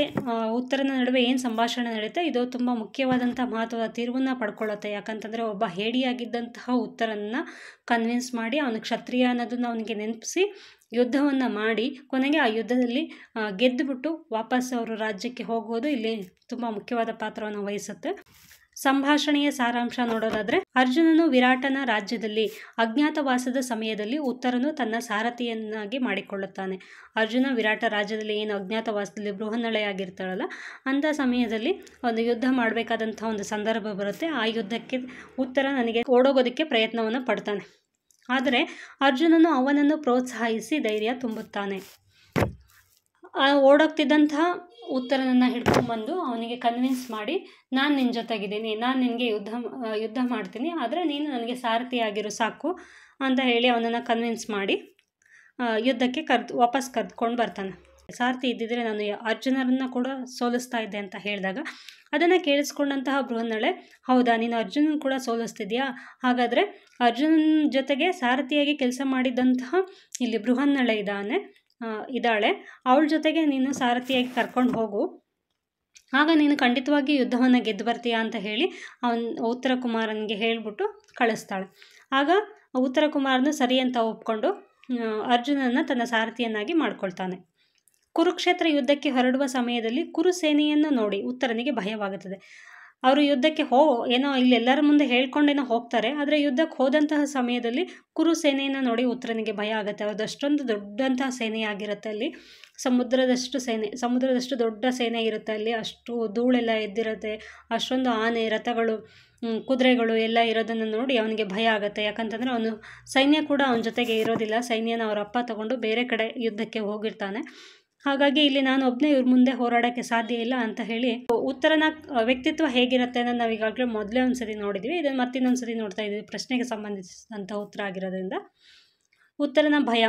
ಉತ್ತರನ ನಡುವೆ ಏನು ಸಂಭಾಷಣೆ ನಡೆಯುತ್ತೆ, ಇದು ತುಂಬ ಮುಖ್ಯವಾದಂಥ ಮಹತ್ವದ ತಿರುವನ್ನು ಪಡ್ಕೊಳ್ಳುತ್ತೆ. ಯಾಕಂತಂದರೆ ಒಬ್ಬ ಹೇಡಿಯಾಗಿದ್ದಂತಹ ಉತ್ತರನ ಕನ್ವಿನ್ಸ್ ಮಾಡಿ ಅವನು ಕ್ಷತ್ರಿಯ ಅನ್ನೋದನ್ನು ಅವನಿಗೆ ನೆನಪಿಸಿ ಯುದ್ಧವನ್ನು ಮಾಡಿ ಕೊನೆಗೆ ಆ ಯುದ್ಧದಲ್ಲಿ ಗೆದ್ದುಬಿಟ್ಟು ವಾಪಸ್ ಅವರು ರಾಜ್ಯಕ್ಕೆ ಹೋಗೋದು ಇಲ್ಲಿ ತುಂಬ ಮುಖ್ಯವಾದ ಪಾತ್ರವನ್ನು ವಹಿಸುತ್ತೆ. ಸಂಭಾಷಣೆಯ ಸಾರಾಂಶ ನೋಡೋದಾದರೆ, ಅರ್ಜುನನು ವಿರಾಟನ ರಾಜ್ಯದಲ್ಲಿ ಅಜ್ಞಾತವಾಸದ ಸಮಯದಲ್ಲಿ ಉತ್ತರನು ತನ್ನ ಸಾರಥಿಯನ್ನಾಗಿ ಮಾಡಿಕೊಳ್ಳುತ್ತಾನೆ. ಅರ್ಜುನ ವಿರಾಟ ರಾಜ್ಯದಲ್ಲಿ ಏನು ಅಜ್ಞಾತವಾಸದಲ್ಲಿ ಬೃಹನ್ನಳೆಯಾಗಿರ್ತಾಳಲ್ಲ, ಅಂಥ ಸಮಯದಲ್ಲಿ ಒಂದು ಯುದ್ಧ ಮಾಡಬೇಕಾದಂಥ ಒಂದು ಸಂದರ್ಭ ಬರುತ್ತೆ. ಆ ಯುದ್ಧಕ್ಕೆ ಉತ್ತರ ನನಗೆ ಓಡೋಗೋದಕ್ಕೆ ಪ್ರಯತ್ನವನ್ನು ಪಡ್ತಾನೆ. ಆದರೆ ಅರ್ಜುನನು ಅವನನ್ನು ಪ್ರೋತ್ಸಾಹಿಸಿ ಧೈರ್ಯ ತುಂಬುತ್ತಾನೆ. ಓಡೋಗ್ತಿದ್ದಂತಹ ಉತ್ತರನನ್ನು ಹಿಡ್ಕೊಂಡ್ಬಂದು ಅವನಿಗೆ ಕನ್ವಿನ್ಸ್ ಮಾಡಿ, ನಾನು ನಿನ್ನ ಜೊತೆಗಿದ್ದೀನಿ, ನಾನು ನಿನಗೆ ಯುದ್ಧ ಮಾಡ್ತೀನಿ, ಆದರೆ ನೀನು ನನಗೆ ಸಾರಥಿಯಾಗಿರು ಸಾಕು ಅಂತ ಹೇಳಿ ಅವನನ್ನು ಕನ್ವಿನ್ಸ್ ಮಾಡಿ ಯುದ್ಧಕ್ಕೆ ವಾಪಸ್ ಕರೆದುಕೊಂಡು ಬರ್ತಾನೆ. ಸಾರಥಿ ಇದ್ದಿದ್ರೆ ನಾನು ಅರ್ಜುನರನ್ನು ಕೂಡ ಸೋಲಿಸ್ತಾ ಇದ್ದೆ ಅಂತ ಹೇಳಿದಾಗ ಅದನ್ನು ಕೇಳಿಸ್ಕೊಂಡಂತಹ ಬೃಹನ್ನಳೆ, ಹೌದಾ, ನೀನು ಅರ್ಜುನನ ಕೂಡ ಸೋಲಿಸ್ತಿದ್ಯಾ, ಹಾಗಾದರೆ ಅರ್ಜುನನ ಜೊತೆಗೆ ಸಾರಥಿಯಾಗಿ ಕೆಲಸ ಮಾಡಿದ್ದಂತಹ ಇಲ್ಲಿ ಬೃಹನ್ನಳೆ ಇದ್ದಾಳೆ, ಅವಳ ಜೊತೆಗೆ ನೀನು ಸಾರಥಿಯಾಗಿ ಕರ್ಕೊಂಡು ಹೋಗು, ಆಗ ನೀನು ಖಂಡಿತವಾಗಿ ಯುದ್ಧವನ್ನು ಗೆದ್ದು ಬರ್ತೀಯಾ ಅಂತ ಹೇಳಿ ಉತ್ತರ ಕುಮಾರನಿಗೆ ಹೇಳಿಬಿಟ್ಟು ಕಳಿಸ್ತಾಳೆ. ಆಗ ಉತ್ತರ ಕುಮಾರನು ಸರಿ ಅಂತ ಒಪ್ಕೊಂಡು ಅರ್ಜುನನ ತನ್ನ ಸಾರಥಿಯನ್ನಾಗಿ ಮಾಡ್ಕೊಳ್ತಾನೆ. ಕುರುಕ್ಷೇತ್ರ ಯುದ್ಧಕ್ಕೆ ಹೊರಡುವ ಸಮಯದಲ್ಲಿ ಕುರು ಸೇನೆಯನ್ನು ನೋಡಿ ಉತ್ತರನಿಗೆ ಭಯವಾಗುತ್ತದೆ. ಅವರು ಯುದ್ಧಕ್ಕೆ ಏನೋ ಇಲ್ಲೆಲ್ಲರ ಮುಂದೆ ಹೇಳ್ಕೊಂಡೇನೋ ಹೋಗ್ತಾರೆ, ಆದರೆ ಯುದ್ಧಕ್ಕೆ ಹೋದಂತಹ ಸಮಯದಲ್ಲಿ ಕುರು ಸೇನೆಯನ್ನು ನೋಡಿ ಉತ್ತರನಿಗೆ ಭಯ ಆಗುತ್ತೆ. ಅವ್ರದ್ದು ಅಷ್ಟೊಂದು ದೊಡ್ಡಂತಹ ಸೇನೆಯಾಗಿರುತ್ತೆ. ಅಲ್ಲಿ ಸಮುದ್ರದಷ್ಟು ದೊಡ್ಡ ಸೇನೆ ಇರುತ್ತೆ. ಅಲ್ಲಿ ಅಷ್ಟು ಧೂಳೆಲ್ಲ ಎದ್ದಿರುತ್ತೆ, ಅಷ್ಟೊಂದು ಆನೆ, ರಥಗಳು, ಕುದುರೆಗಳು ಎಲ್ಲ ಇರೋದನ್ನು ನೋಡಿ ಅವನಿಗೆ ಭಯ ಆಗುತ್ತೆ. ಯಾಕಂತಂದರೆ ಅವನು ಸೈನ್ಯ ಕೂಡ ಅವನ ಜೊತೆಗೆ ಇರೋದಿಲ್ಲ, ಸೈನ್ಯನ ಅವರ ಅಪ್ಪ ತಗೊಂಡು ಬೇರೆ ಕಡೆ ಯುದ್ಧಕ್ಕೆ ಹೋಗಿರ್ತಾನೆ. ಹಾಗಾಗಿ ಇಲ್ಲಿ ನಾನು ಒಬ್ಬನೇ ಇವ್ರ ಮುಂದೆ ಹೋರಾಡೋಕ್ಕೆ ಸಾಧ್ಯ ಇಲ್ಲ ಅಂತ ಹೇಳಿ, ಉತ್ತರನ ವ್ಯಕ್ತಿತ್ವ ಹೇಗಿರುತ್ತೆ ಅನ್ನೋದು ನಾವು ಈಗಾಗಲೇ ಮೊದಲೇ ಒಂದು ಸರಿ ನೋಡಿದ್ವಿ, ಇದನ್ನು ಮತ್ತಿನ್ನೊಂದು ಸರಿ ನೋಡ್ತಾ ಇದ್ದೀವಿ. ಪ್ರಶ್ನೆಗೆ ಸಂಬಂಧಿಸಿದಂಥ ಉತ್ತರ ಆಗಿರೋದ್ರಿಂದ ಉತ್ತರನ ಭಯ.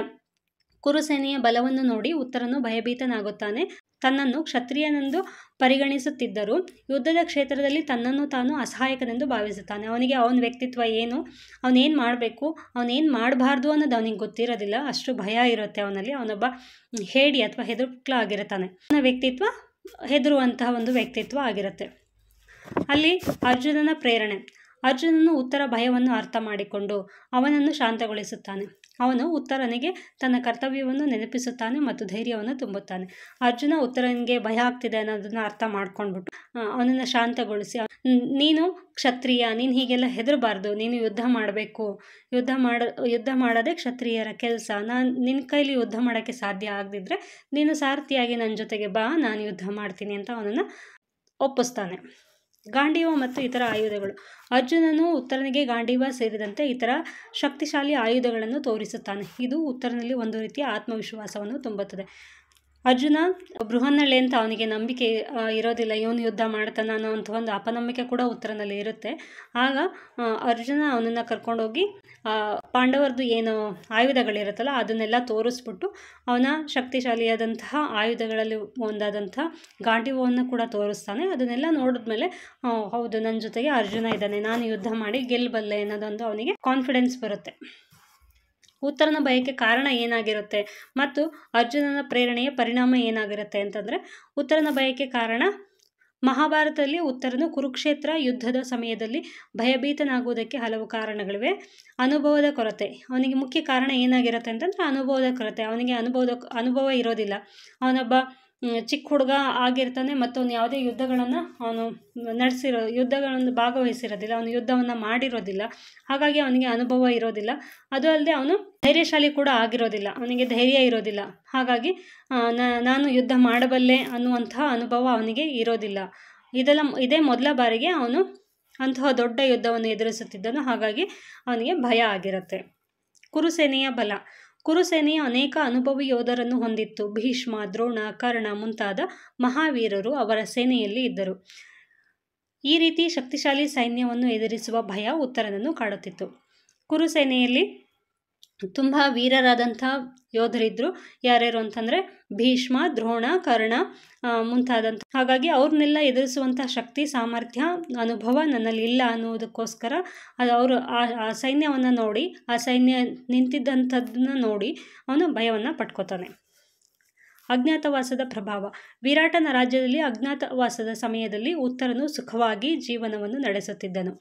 ಕುರುಸೇನೆಯ ಬಲವನ್ನು ನೋಡಿ ಉತ್ತರನು ಭಯಭೀತನಾಗುತ್ತಾನೆ. ತನ್ನನ್ನು ಕ್ಷತ್ರಿಯನೆಂದು ಪರಿಗಣಿಸುತ್ತಿದ್ದರೂ ಯುದ್ಧದ ಕ್ಷೇತ್ರದಲ್ಲಿ ತನ್ನನ್ನು ತಾನು ಅಸಹಾಯಕನೆಂದು ಭಾವಿಸುತ್ತಾನೆ. ಅವನಿಗೆ ಅವನ ವ್ಯಕ್ತಿತ್ವ ಏನು, ಅವನೇನು ಮಾಡಬೇಕು, ಅವನೇನು ಮಾಡಬಾರ್ದು ಅನ್ನೋದು ಅವನಿಗೆ ಗೊತ್ತಿರೋದಿಲ್ಲ. ಅಷ್ಟು ಭಯ ಇರುತ್ತೆ ಅವನಲ್ಲಿ. ಅವನೊಬ್ಬ ಹೇಡಿ ಅಥವಾ ಹೆದರ್ಕ್ಲ ಆಗಿರ್ತಾನೆ. ಅವನ ವ್ಯಕ್ತಿತ್ವ ಹೆದರುವಂತಹ ಒಂದು ವ್ಯಕ್ತಿತ್ವ ಆಗಿರುತ್ತೆ. ಅಲ್ಲಿ ಅರ್ಜುನನ ಪ್ರೇರಣೆ. ಅರ್ಜುನನು ಉತ್ತರ ಭಯವನ್ನು ಅರ್ಥ ಮಾಡಿಕೊಂಡು ಅವನನ್ನು ಶಾಂತಗೊಳಿಸುತ್ತಾನೆ. ಅವನು ಉತ್ತರನಿಗೆ ತನ್ನ ಕರ್ತವ್ಯವನ್ನು ನೆನಪಿಸುತ್ತಾನೆ ಮತ್ತು ಧೈರ್ಯವನ್ನು ತುಂಬುತ್ತಾನೆ. ಅರ್ಜುನ ಉತ್ತರನಿಗೆ ಭಯ ಆಗ್ತಿದೆ ಅನ್ನೋದನ್ನು ಅರ್ಥ ಮಾಡ್ಕೊಂಡ್ಬಿಟ್ಟು ಅವನನ್ನು ಶಾಂತಗೊಳಿಸಿ, ನೀನು ಕ್ಷತ್ರಿಯ, ನೀನು ಹೀಗೆಲ್ಲ ಹೆದರಬಾರ್ದು, ನೀನು ಯುದ್ಧ ಮಾಡಬೇಕು, ಯುದ್ಧ ಮಾಡೋದೇ ಕ್ಷತ್ರಿಯರ ಕೆಲಸ, ನಿನ್ನ ಕೈಲಿ ಯುದ್ಧ ಮಾಡೋಕ್ಕೆ ಸಾಧ್ಯ ಆಗದಿದ್ದರೆ ನೀನು ಸಾರಥಿಯಾಗಿ ನನ್ನ ಜೊತೆಗೆ ಬಾ, ನಾನು ಯುದ್ಧ ಮಾಡ್ತೀನಿ ಅಂತ ಅವನನ್ನು ಒಪ್ಪಿಸ್ತಾನೆ. ಗಾಂಡೀವ ಮತ್ತು ಇತರ ಆಯುಧಗಳು. ಅರ್ಜುನನು ಉತ್ತರನಿಗೆ ಗಾಂಡೀವ ಸೇರಿದಂತೆ ಇತರ ಶಕ್ತಿಶಾಲಿ ಆಯುಧಗಳನ್ನು ತೋರಿಸುತ್ತಾನೆ. ಇದು ಉತ್ತರನಲ್ಲಿ ಒಂದು ರೀತಿಯ ಆತ್ಮವಿಶ್ವಾಸವನ್ನು ತುಂಬುತ್ತದೆ. ಅರ್ಜುನ ಬೃಹನ್ನಳ್ಳಿ ಅಂತ ಅವನಿಗೆ ನಂಬಿಕೆ ಇರೋದಿಲ್ಲ, ಇವನು ಯುದ್ಧ ಮಾಡ್ತಾನೆ ಅನ್ನೋಂಥ ಒಂದು ಅಪನಂಬಿಕೆ ಕೂಡ ಉತ್ತರನಲ್ಲಿ ಇರುತ್ತೆ. ಆಗ ಅರ್ಜುನ ಅವನನ್ನು ಕರ್ಕೊಂಡೋಗಿ ಪಾಂಡವರದ್ದು ಏನು ಆಯುಧಗಳಿರುತ್ತಲ್ಲ ಅದನ್ನೆಲ್ಲ ತೋರಿಸ್ಬಿಟ್ಟು ಅವನ ಶಕ್ತಿಶಾಲಿಯಾದಂತಹ ಆಯುಧಗಳಲ್ಲಿ ಒಂದಾದಂಥ ಗಾಂಡೀವವನ್ನು ಕೂಡ ತೋರಿಸ್ತಾನೆ. ಅದನ್ನೆಲ್ಲ ನೋಡಿದ್ಮೇಲೆ ಹೌದು, ನನ್ನ ಜೊತೆಗೆ ಅರ್ಜುನ ಇದ್ದಾನೆ, ನಾನು ಯುದ್ಧ ಮಾಡಿ ಗೆಲ್ಲಬಲ್ಲೆ ಅನ್ನೋದೊಂದು ಅವನಿಗೆ ಕಾನ್ಫಿಡೆನ್ಸ್ ಬರುತ್ತೆ. ಉತ್ತರನ ಭಯಕ್ಕೆ ಕಾರಣ ಏನಾಗಿರುತ್ತೆ ಮತ್ತು ಅರ್ಜುನನ ಪ್ರೇರಣೆಯ ಪರಿಣಾಮ ಏನಾಗಿರುತ್ತೆ ಅಂತಂದರೆ, ಉತ್ತರನ ಭಯಕ್ಕೆ ಕಾರಣ ಮಹಾಭಾರತದಲ್ಲಿ ಉತ್ತರನು ಕುರುಕ್ಷೇತ್ರ ಯುದ್ಧದ ಸಮಯದಲ್ಲಿ ಭಯಭೀತನಾಗುವುದಕ್ಕೆ ಹಲವು ಕಾರಣಗಳಿವೆ. ಅನುಭವದ ಕೊರತೆ. ಅವನಿಗೆ ಮುಖ್ಯ ಕಾರಣ ಏನಾಗಿರುತ್ತೆ ಅಂತಂದರೆ ಅನುಭವದ ಕೊರತೆ. ಅವನಿಗೆ ಅನುಭವ ಇರೋದಿಲ್ಲ. ಅವನೊಬ್ಬ ಚಿಕ್ಕ ಹುಡುಗ ಆಗಿರ್ತಾನೆ ಮತ್ತು ಅವನು ಯಾವುದೇ ಯುದ್ಧಗಳನ್ನು ಯುದ್ಧಗಳನ್ನು ಭಾಗವಹಿಸಿರೋದಿಲ್ಲ, ಅವನು ಯುದ್ಧವನ್ನು ಮಾಡಿರೋದಿಲ್ಲ. ಹಾಗಾಗಿ ಅವನಿಗೆ ಅನುಭವ ಇರೋದಿಲ್ಲ. ಅದು ಅಲ್ಲದೆ ಅವನು ಧೈರ್ಯಶಾಲಿ ಕೂಡ ಆಗಿರೋದಿಲ್ಲ, ಅವನಿಗೆ ಧೈರ್ಯ ಇರೋದಿಲ್ಲ. ಹಾಗಾಗಿ ನಾನು ಯುದ್ಧ ಮಾಡಬಲ್ಲೆ ಅನ್ನುವಂತಹ ಅನುಭವ ಅವನಿಗೆ ಇರೋದಿಲ್ಲ. ಇದೇ ಮೊದಲ ಬಾರಿಗೆ ಅವನು ಅಂತಹ ದೊಡ್ಡ ಯುದ್ಧವನ್ನು ಎದುರಿಸುತ್ತಿದ್ದನು. ಹಾಗಾಗಿ ಅವನಿಗೆ ಭಯ ಆಗಿರುತ್ತೆ. ಕುರುಸೇನೆಯ ಬಲ. ಕುರುಸೇನೆಯ ಅನೇಕ ಅನುಭವಿ ಯೋಧರನ್ನು ಹೊಂದಿತ್ತು. ಭೀಷ್ಮ, ದ್ರೋಣ, ಕರ್ಣ ಮುಂತಾದ ಮಹಾವೀರರು ಅವರ ಸೇನೆಯಲ್ಲಿ ಇದ್ದರು. ಈ ರೀತಿ ಶಕ್ತಿಶಾಲಿ ಸೈನ್ಯವನ್ನು ಎದುರಿಸುವ ಭಯ ಉತ್ತರನನ್ನು ಕಾಡುತ್ತಿತ್ತು. ಕುರುಸೇನೆಯಲ್ಲಿ ತುಂಬ ವೀರರಾದಂಥ ಯೋಧರಿದ್ದರು. ಯಾರ್ಯಾರು ಅಂತಂದರೆ ಭೀಷ್ಮ, ದ್ರೋಣ, ಕರ್ಣ ಮುಂತಾದಂಥ. ಹಾಗಾಗಿ ಅವ್ರನ್ನೆಲ್ಲ ಎದುರಿಸುವಂಥ ಶಕ್ತಿ, ಸಾಮರ್ಥ್ಯ, ಅನುಭವ ನನ್ನಲ್ಲಿ ಇಲ್ಲ ಅನ್ನೋದಕ್ಕೋಸ್ಕರ ಅವರು ಆ ಸೈನ್ಯವನ್ನು ನೋಡಿ, ಆ ಸೈನ್ಯ ನಿಂತಿದ್ದಂಥದ್ದನ್ನ ನೋಡಿ ಅವನು ಭಯವನ್ನು ಪಡ್ಕೋತಾನೆ. ಅಜ್ಞಾತವಾಸದ ಪ್ರಭಾವ. ವಿರಾಟನ ರಾಜ್ಯದಲ್ಲಿ ಅಜ್ಞಾತವಾಸದ ಸಮಯದಲ್ಲಿ ಉತ್ತರನು ಸುಖವಾಗಿ ಜೀವನವನ್ನು ನಡೆಸುತ್ತಿದ್ದನು.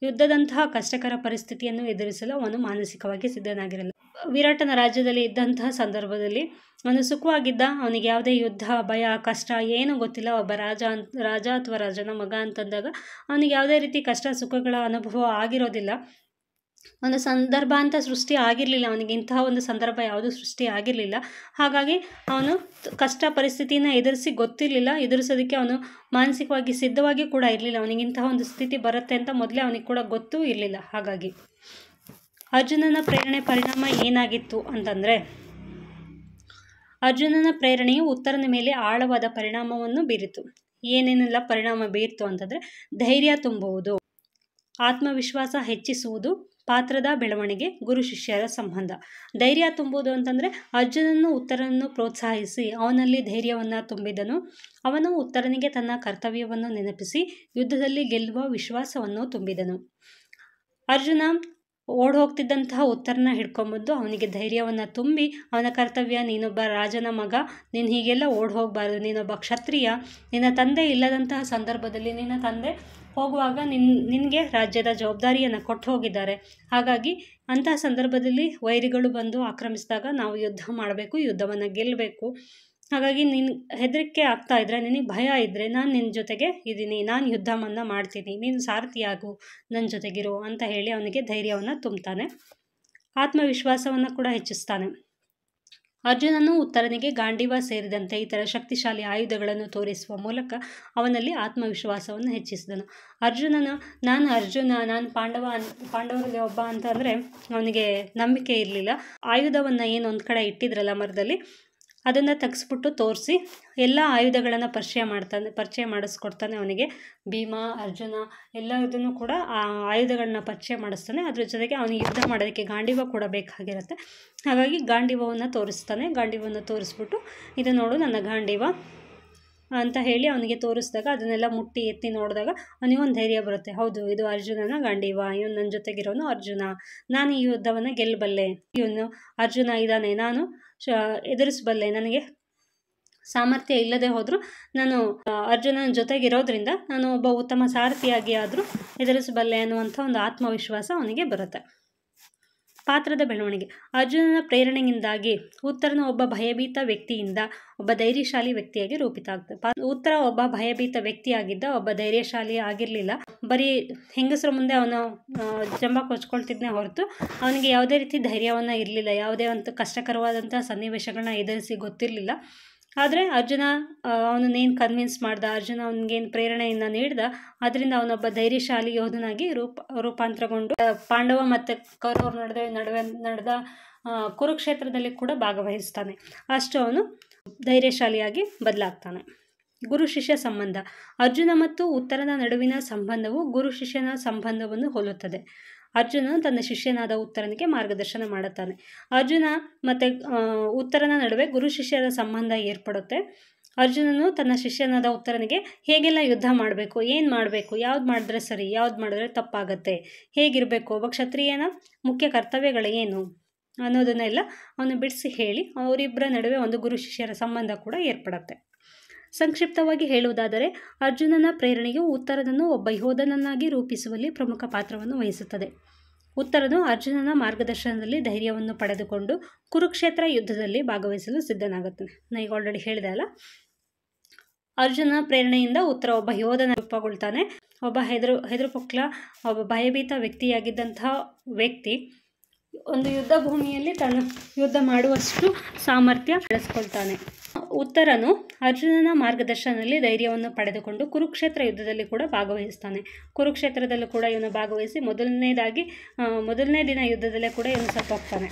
ಯುದ್ಧದಂತಹ ಕಷ್ಟಕರ ಪರಿಸ್ಥಿತಿಯನ್ನು ಎದುರಿಸಲು ಅವನು ಮಾನಸಿಕವಾಗಿ ಸಿದ್ಧನಾಗಿರಲಿಲ್ಲ. ವಿರಾಟನ ರಾಜ್ಯದಲ್ಲಿ ಇದ್ದಂತಹ ಸಂದರ್ಭದಲ್ಲಿ ಅವನು ಸುಖವಾಗಿದ್ದ. ಅವನಿಗೆ ಯಾವುದೇ ಯುದ್ಧ, ಭಯ, ಕಷ್ಟ ಏನೂ ಗೊತ್ತಿಲ್ಲ. ಒಬ್ಬ ರಾಜ ಅಥವಾ ರಾಜನ ಮಗ ಅಂತಂದಾಗ ಅವನಿಗೆ ಯಾವುದೇ ರೀತಿ ಕಷ್ಟ ಸುಖಗಳ ಅನುಭವ ಆಗಿರೋದಿಲ್ಲ. ಒಂದು ಸಂದರ್ಭ ಅಂತ ಸೃಷ್ಟಿ ಆಗಿರಲಿಲ್ಲ, ಅವನಿಗೆ ಇಂತಹ ಒಂದು ಸಂದರ್ಭ ಯಾವುದೂ ಸೃಷ್ಟಿ ಆಗಿರಲಿಲ್ಲ. ಹಾಗಾಗಿ ಅವನು ಕಷ್ಟ ಪರಿಸ್ಥಿತಿನ ಗೊತ್ತಿರಲಿಲ್ಲ, ಎದುರಿಸೋದಕ್ಕೆ ಅವನು ಮಾನಸಿಕವಾಗಿ ಸಿದ್ಧವಾಗಿ ಕೂಡ ಇರಲಿಲ್ಲ. ಅವನಿಗೆ ಇಂತಹ ಒಂದು ಸ್ಥಿತಿ ಬರುತ್ತೆ ಅಂತ ಮೊದಲೇ ಅವನಿಗೆ ಕೂಡ ಗೊತ್ತೂ ಇರಲಿಲ್ಲ. ಹಾಗಾಗಿ ಅರ್ಜುನನ ಪ್ರೇರಣೆ ಪರಿಣಾಮ ಏನಾಗಿತ್ತು ಅಂತಂದರೆ, ಅರ್ಜುನನ ಪ್ರೇರಣೆಯು ಉತ್ತರನ ಮೇಲೆ ಆಳವಾದ ಪರಿಣಾಮವನ್ನು ಬೀರಿತು. ಏನೇನೆಲ್ಲ ಪರಿಣಾಮ ಬೀರಿತು ಅಂತಂದರೆ, ಧೈರ್ಯ ತುಂಬುವುದು, ಆತ್ಮವಿಶ್ವಾಸ ಹೆಚ್ಚಿಸುವುದು, ಪಾತ್ರದ ಬೆಳವಣಿಗೆ, ಗುರು ಶಿಷ್ಯರ ಸಂಬಂಧ. ಧೈರ್ಯ ತುಂಬುವುದು ಅಂತಂದರೆ ಅರ್ಜುನನು ಉತ್ತರನನ್ನು ಪ್ರೋತ್ಸಾಹಿಸಿ ಅವನಲ್ಲಿ ಧೈರ್ಯವನ್ನು ತುಂಬಿದನು. ಅವನು ಉತ್ತರನಿಗೆ ತನ್ನ ಕರ್ತವ್ಯವನ್ನು ನೆನಪಿಸಿ ಯುದ್ಧದಲ್ಲಿ ಗೆಲ್ಲುವ ವಿಶ್ವಾಸವನ್ನು ತುಂಬಿದನು. ಅರ್ಜುನ ಓಡ್ ಹೋಗ್ತಿದ್ದಂತಹ ಉತ್ತರನ ಹಿಡ್ಕೊಂಬಂದು ಅವನಿಗೆ ಧೈರ್ಯವನ್ನು ತುಂಬಿ, ಅವನ ಕರ್ತವ್ಯ, ನೀನೊಬ್ಬ ರಾಜನ ಮಗ, ನೀನು ಹೀಗೆಲ್ಲ ಓಡ್ ಹೋಗಬಾರ್ದು, ನೀನೊಬ್ಬ ಕ್ಷತ್ರಿಯ, ನಿನ್ನ ತಂದೆ ಇಲ್ಲದಂತಹ ಸಂದರ್ಭದಲ್ಲಿ ನಿನ್ನ ತಂದೆ ಹೋಗುವಾಗ ನಿನಗೆ ರಾಜ್ಯದ ಜವಾಬ್ದಾರಿಯನ್ನು ಕೊಟ್ಟು ಹೋಗಿದ್ದಾರೆ. ಹಾಗಾಗಿ ಅಂತಹ ಸಂದರ್ಭದಲ್ಲಿ ವೈರಿಗಳು ಬಂದು ಆಕ್ರಮಿಸಿದಾಗ ನಾವು ಯುದ್ಧ ಮಾಡಬೇಕು, ಯುದ್ಧವನ್ನು ಗೆಲ್ಲಬೇಕು. ಹಾಗಾಗಿ ನಿನ್ನ ಹೆದರಿಕೆ ಆಗ್ತಾ ಇದ್ದರೆ, ನಿನಗೆ ಭಯ ಇದ್ದರೆ ನಾನು ನಿನ್ನ ಜೊತೆಗೆ ಇದ್ದೀನಿ, ನಾನು ಯುದ್ಧವನ್ನು ಮಾಡ್ತೀನಿ, ನೀನು ಸಾರಥಿಯಾಗು, ನನ್ನ ಜೊತೆಗಿರು ಅಂತ ಹೇಳಿ ಅವನಿಗೆ ಧೈರ್ಯವನ್ನು ತುಂಬುತ್ತಾನೆ. ಆತ್ಮವಿಶ್ವಾಸವನ್ನು ಕೂಡ ಹೆಚ್ಚಿಸ್ತಾನೆ. ಅರ್ಜುನನು ಉತ್ತರನಿಗೆ ಗಾಂಡೀವ ಸೇರಿದಂತೆ ಇತರ ಶಕ್ತಿಶಾಲಿ ಆಯುಧಗಳನ್ನು ತೋರಿಸುವ ಮೂಲಕ ಅವನಲ್ಲಿ ಆತ್ಮವಿಶ್ವಾಸವನ್ನು ಹೆಚ್ಚಿಸಿದನು. ನಾನು ಪಾಂಡವರಲ್ಲಿ ಒಬ್ಬ ಅಂತಂದರೆ ಅವನಿಗೆ ನಂಬಿಕೆ ಇರಲಿಲ್ಲ. ಆಯುಧವನ್ನು ಏನು ಒಂದು ಕಡೆ ಇಟ್ಟಿದ್ರಲ್ಲ ಮರದಲ್ಲಿ, ಅದನ್ನು ತೆಗೆಸ್ಬಿಟ್ಟು ತೋರಿಸಿ ಎಲ್ಲ ಆಯುಧಗಳನ್ನು ಪರಿಚಯ ಮಾಡಿಸ್ಕೊಡ್ತಾನೆ ಅವನಿಗೆ. ಭೀಮ, ಅರ್ಜುನ ಎಲ್ಲದನ್ನು ಕೂಡ ಆ ಆಯುಧಗಳನ್ನ ಪರಿಚಯ ಮಾಡಿಸ್ತಾನೆ. ಅದ್ರ ಜೊತೆಗೆ ಅವನಿಗೆ ಯುದ್ಧ ಮಾಡೋದಕ್ಕೆ ಗಾಂಡೀವ ಕೂಡ ಬೇಕಾಗಿರುತ್ತೆ. ಹಾಗಾಗಿ ಗಾಂಡೀವವನ್ನು ತೋರಿಸ್ತಾನೆ. ಗಾಂಡೀವವನ್ನು ತೋರಿಸ್ಬಿಟ್ಟು, ಇದು ನೋಡು ನನ್ನ ಗಾಂಡೀವ ಅಂತ ಹೇಳಿ ಅವನಿಗೆ ತೋರಿಸಿದಾಗ ಅದನ್ನೆಲ್ಲ ಮುಟ್ಟಿ ಎತ್ತಿ ನೋಡಿದಾಗ ಅವನಿಗೊಂದು ಧೈರ್ಯ ಬರುತ್ತೆ. ಹೌದು, ಇದು ಅರ್ಜುನನ ಗಾಂಡೀವ, ಇವನು ನನ್ನ ಜೊತೆಗಿರೋನು ಅರ್ಜುನ, ನಾನು ಈ ಯುದ್ಧವನ್ನು ಗೆಲ್ಲಬಲ್ಲೆ, ಇವನು ಅರ್ಜುನ ಇದ್ದಾನೆ, ನಾನು ಎದುರಿಸಬಲ್ಲೆ, ನನಗೆ ಸಾಮರ್ಥ್ಯ ಇಲ್ಲದೆ ಹೋದರೂ ನಾನು ಅರ್ಜುನನ ಜೊತೆಗಿರೋದ್ರಿಂದ ನಾನು ಒಬ್ಬ ಉತ್ತಮ ಸಾರಥಿಯಾಗಿ ಆದರೂ ಎದುರಿಸಬಲ್ಲೆ ಅನ್ನುವಂಥ ಒಂದು ಆತ್ಮವಿಶ್ವಾಸ ಅವನಿಗೆ ಬರುತ್ತೆ. ಪಾತ್ರದ ಬೆಳವಣಿಗೆ. ಅರ್ಜುನನ ಪ್ರೇರಣೆಯಿಂದಾಗಿ ಉತ್ತರನು ಒಬ್ಬ ಭಯಭೀತ ವ್ಯಕ್ತಿಯಿಂದ ಒಬ್ಬ ಧೈರ್ಯಶಾಲಿ ವ್ಯಕ್ತಿಯಾಗಿ ರೂಪಿತ ಆಗ್ತದೆ. ಉತ್ತರ ಒಬ್ಬ ಭಯಭೀತ ವ್ಯಕ್ತಿಯಾಗಿದ್ದ, ಒಬ್ಬ ಧೈರ್ಯಶಾಲಿ ಆಗಿರಲಿಲ್ಲ. ಬರೀ ಹೆಂಗಸರ ಮುಂದೆ ಅವನು ಜಂಬ ಕೊಚ್ಕೊಳ್ತಿದ್ನೇ ಹೊರತು ಅವನಿಗೆ ಯಾವುದೇ ರೀತಿ ಧೈರ್ಯವನ್ನು ಇರಲಿಲ್ಲ. ಯಾವುದೇ ಒಂದು ಕಷ್ಟಕರವಾದಂಥ ಸನ್ನಿವೇಶಗಳನ್ನ ಎದುರಿಸಿ ಗೊತ್ತಿರಲಿಲ್ಲ. ಆದರೆ ಅರ್ಜುನ ಅವನನ್ನೇನು ಕನ್ವಿನ್ಸ್ ಮಾಡ್ದ, ಅರ್ಜುನ ಅವನಿಗೇನು ಪ್ರೇರಣೆಯನ್ನು ನೀಡ್ದ, ಅದರಿಂದ ಅವನೊಬ್ಬ ಧೈರ್ಯಶಾಲಿ ಯೋಧನಾಗಿ ರೂಪಾಂತರಗೊಂಡು ಪಾಂಡವ ಮತ್ತು ಕೌರವರ ನಡುವೆ ನಡೆದ ಕುರುಕ್ಷೇತ್ರದಲ್ಲಿ ಕೂಡ ಭಾಗವಹಿಸ್ತಾನೆ. ಅಷ್ಟು ಅವನು ಧೈರ್ಯಶಾಲಿಯಾಗಿ ಬದಲಾಗ್ತಾನೆ. ಗುರು ಶಿಷ್ಯ ಸಂಬಂಧ. ಅರ್ಜುನ ಮತ್ತು ಉತ್ತರನ ನಡುವಿನ ಸಂಬಂಧವು ಗುರು ಶಿಷ್ಯನ ಸಂಬಂಧವನ್ನು ಹೋಲುತ್ತದೆ. ಅರ್ಜುನನು ತನ್ನ ಶಿಷ್ಯನಾದ ಉತ್ತರನಿಗೆ ಮಾರ್ಗದರ್ಶನ ಮಾಡುತ್ತಾನೆ. ಅರ್ಜುನ ಮತ್ತು ಉತ್ತರನ ನಡುವೆ ಗುರು ಶಿಷ್ಯರ ಸಂಬಂಧ ಏರ್ಪಡುತ್ತೆ. ಅರ್ಜುನನು ತನ್ನ ಶಿಷ್ಯನಾದ ಉತ್ತರನಿಗೆ ಹೇಗೆಲ್ಲ ಯುದ್ಧ ಮಾಡಬೇಕು, ಏನು ಮಾಡಬೇಕು, ಯಾವ್ದು ಮಾಡಿದ್ರೆ ಸರಿ, ಯಾವ್ದು ಮಾಡಿದ್ರೆ ತಪ್ಪಾಗತ್ತೆ, ಹೇಗಿರಬೇಕು, ಒಬ್ಬ ಕ್ಷತ್ರಿಯನ ಮುಖ್ಯ ಕರ್ತವ್ಯಗಳು ಏನು ಅನ್ನೋದನ್ನೆಲ್ಲ ಅವನು ಬಿಡಿಸಿ ಹೇಳಿ ಅವರಿಬ್ಬರ ನಡುವೆ ಒಂದು ಗುರು ಶಿಷ್ಯರ ಸಂಬಂಧ ಕೂಡ ಏರ್ಪಡುತ್ತೆ. ಸಂಕ್ಷಿಪ್ತವಾಗಿ ಹೇಳುವುದಾದರೆ ಅರ್ಜುನನ ಪ್ರೇರಣೆಯು ಉತ್ತರನನ್ನು ಒಬ್ಬ ಯೋಧನನ್ನಾಗಿ ರೂಪಿಸುವಲ್ಲಿ ಪ್ರಮುಖ ಪಾತ್ರವನ್ನು ವಹಿಸುತ್ತದೆ. ಉತ್ತರನು ಅರ್ಜುನನ ಮಾರ್ಗದರ್ಶನದಲ್ಲಿ ಧೈರ್ಯವನ್ನು ಪಡೆದುಕೊಂಡು ಕುರುಕ್ಷೇತ್ರ ಯುದ್ಧದಲ್ಲಿ ಭಾಗವಹಿಸಲು ಸಿದ್ಧನಾಗುತ್ತಾನೆ. ನಾನು ಈಗ ಆಲ್ರೆಡಿ ಹೇಳಿದೆ ಅಲ್ಲ, ಅರ್ಜುನನ ಪ್ರೇರಣೆಯಿಂದ ಉತ್ತರ ಒಬ್ಬ ಯೋಧನ ರೂಪುಗೊಳ್ತಾನೆ. ಒಬ್ಬ ಹೆದರುಪೊಕ್ಲ, ಒಬ್ಬ ಭಯಭೀತ ವ್ಯಕ್ತಿಯಾಗಿದ್ದಂತಹ ವ್ಯಕ್ತಿ ಒಂದು ಯುದ್ಧ ಭೂಮಿಯಲ್ಲಿ ತಾನು ಯುದ್ಧ ಮಾಡುವಷ್ಟು ಸಾಮರ್ಥ್ಯ ಬೆಳೆಸ್ಕೊಳ್ತಾನೆ. ಉತ್ತರನು ಅರ್ಜುನನ ಮಾರ್ಗದರ್ಶನದಲ್ಲಿ ಧೈರ್ಯವನ್ನು ಪಡೆದುಕೊಂಡು ಕುರುಕ್ಷೇತ್ರ ಯುದ್ಧದಲ್ಲಿ ಕೂಡ ಭಾಗವಹಿಸ್ತಾನೆ. ಕುರುಕ್ಷೇತ್ರದಲ್ಲೂ ಕೂಡ ಇವನು ಭಾಗವಹಿಸಿ ಮೊದಲನೇ ದಿನ ಯುದ್ಧದಲ್ಲೇ ಕೂಡ ಇವನು ಸತ್ತೋಗ್ತಾನೆ.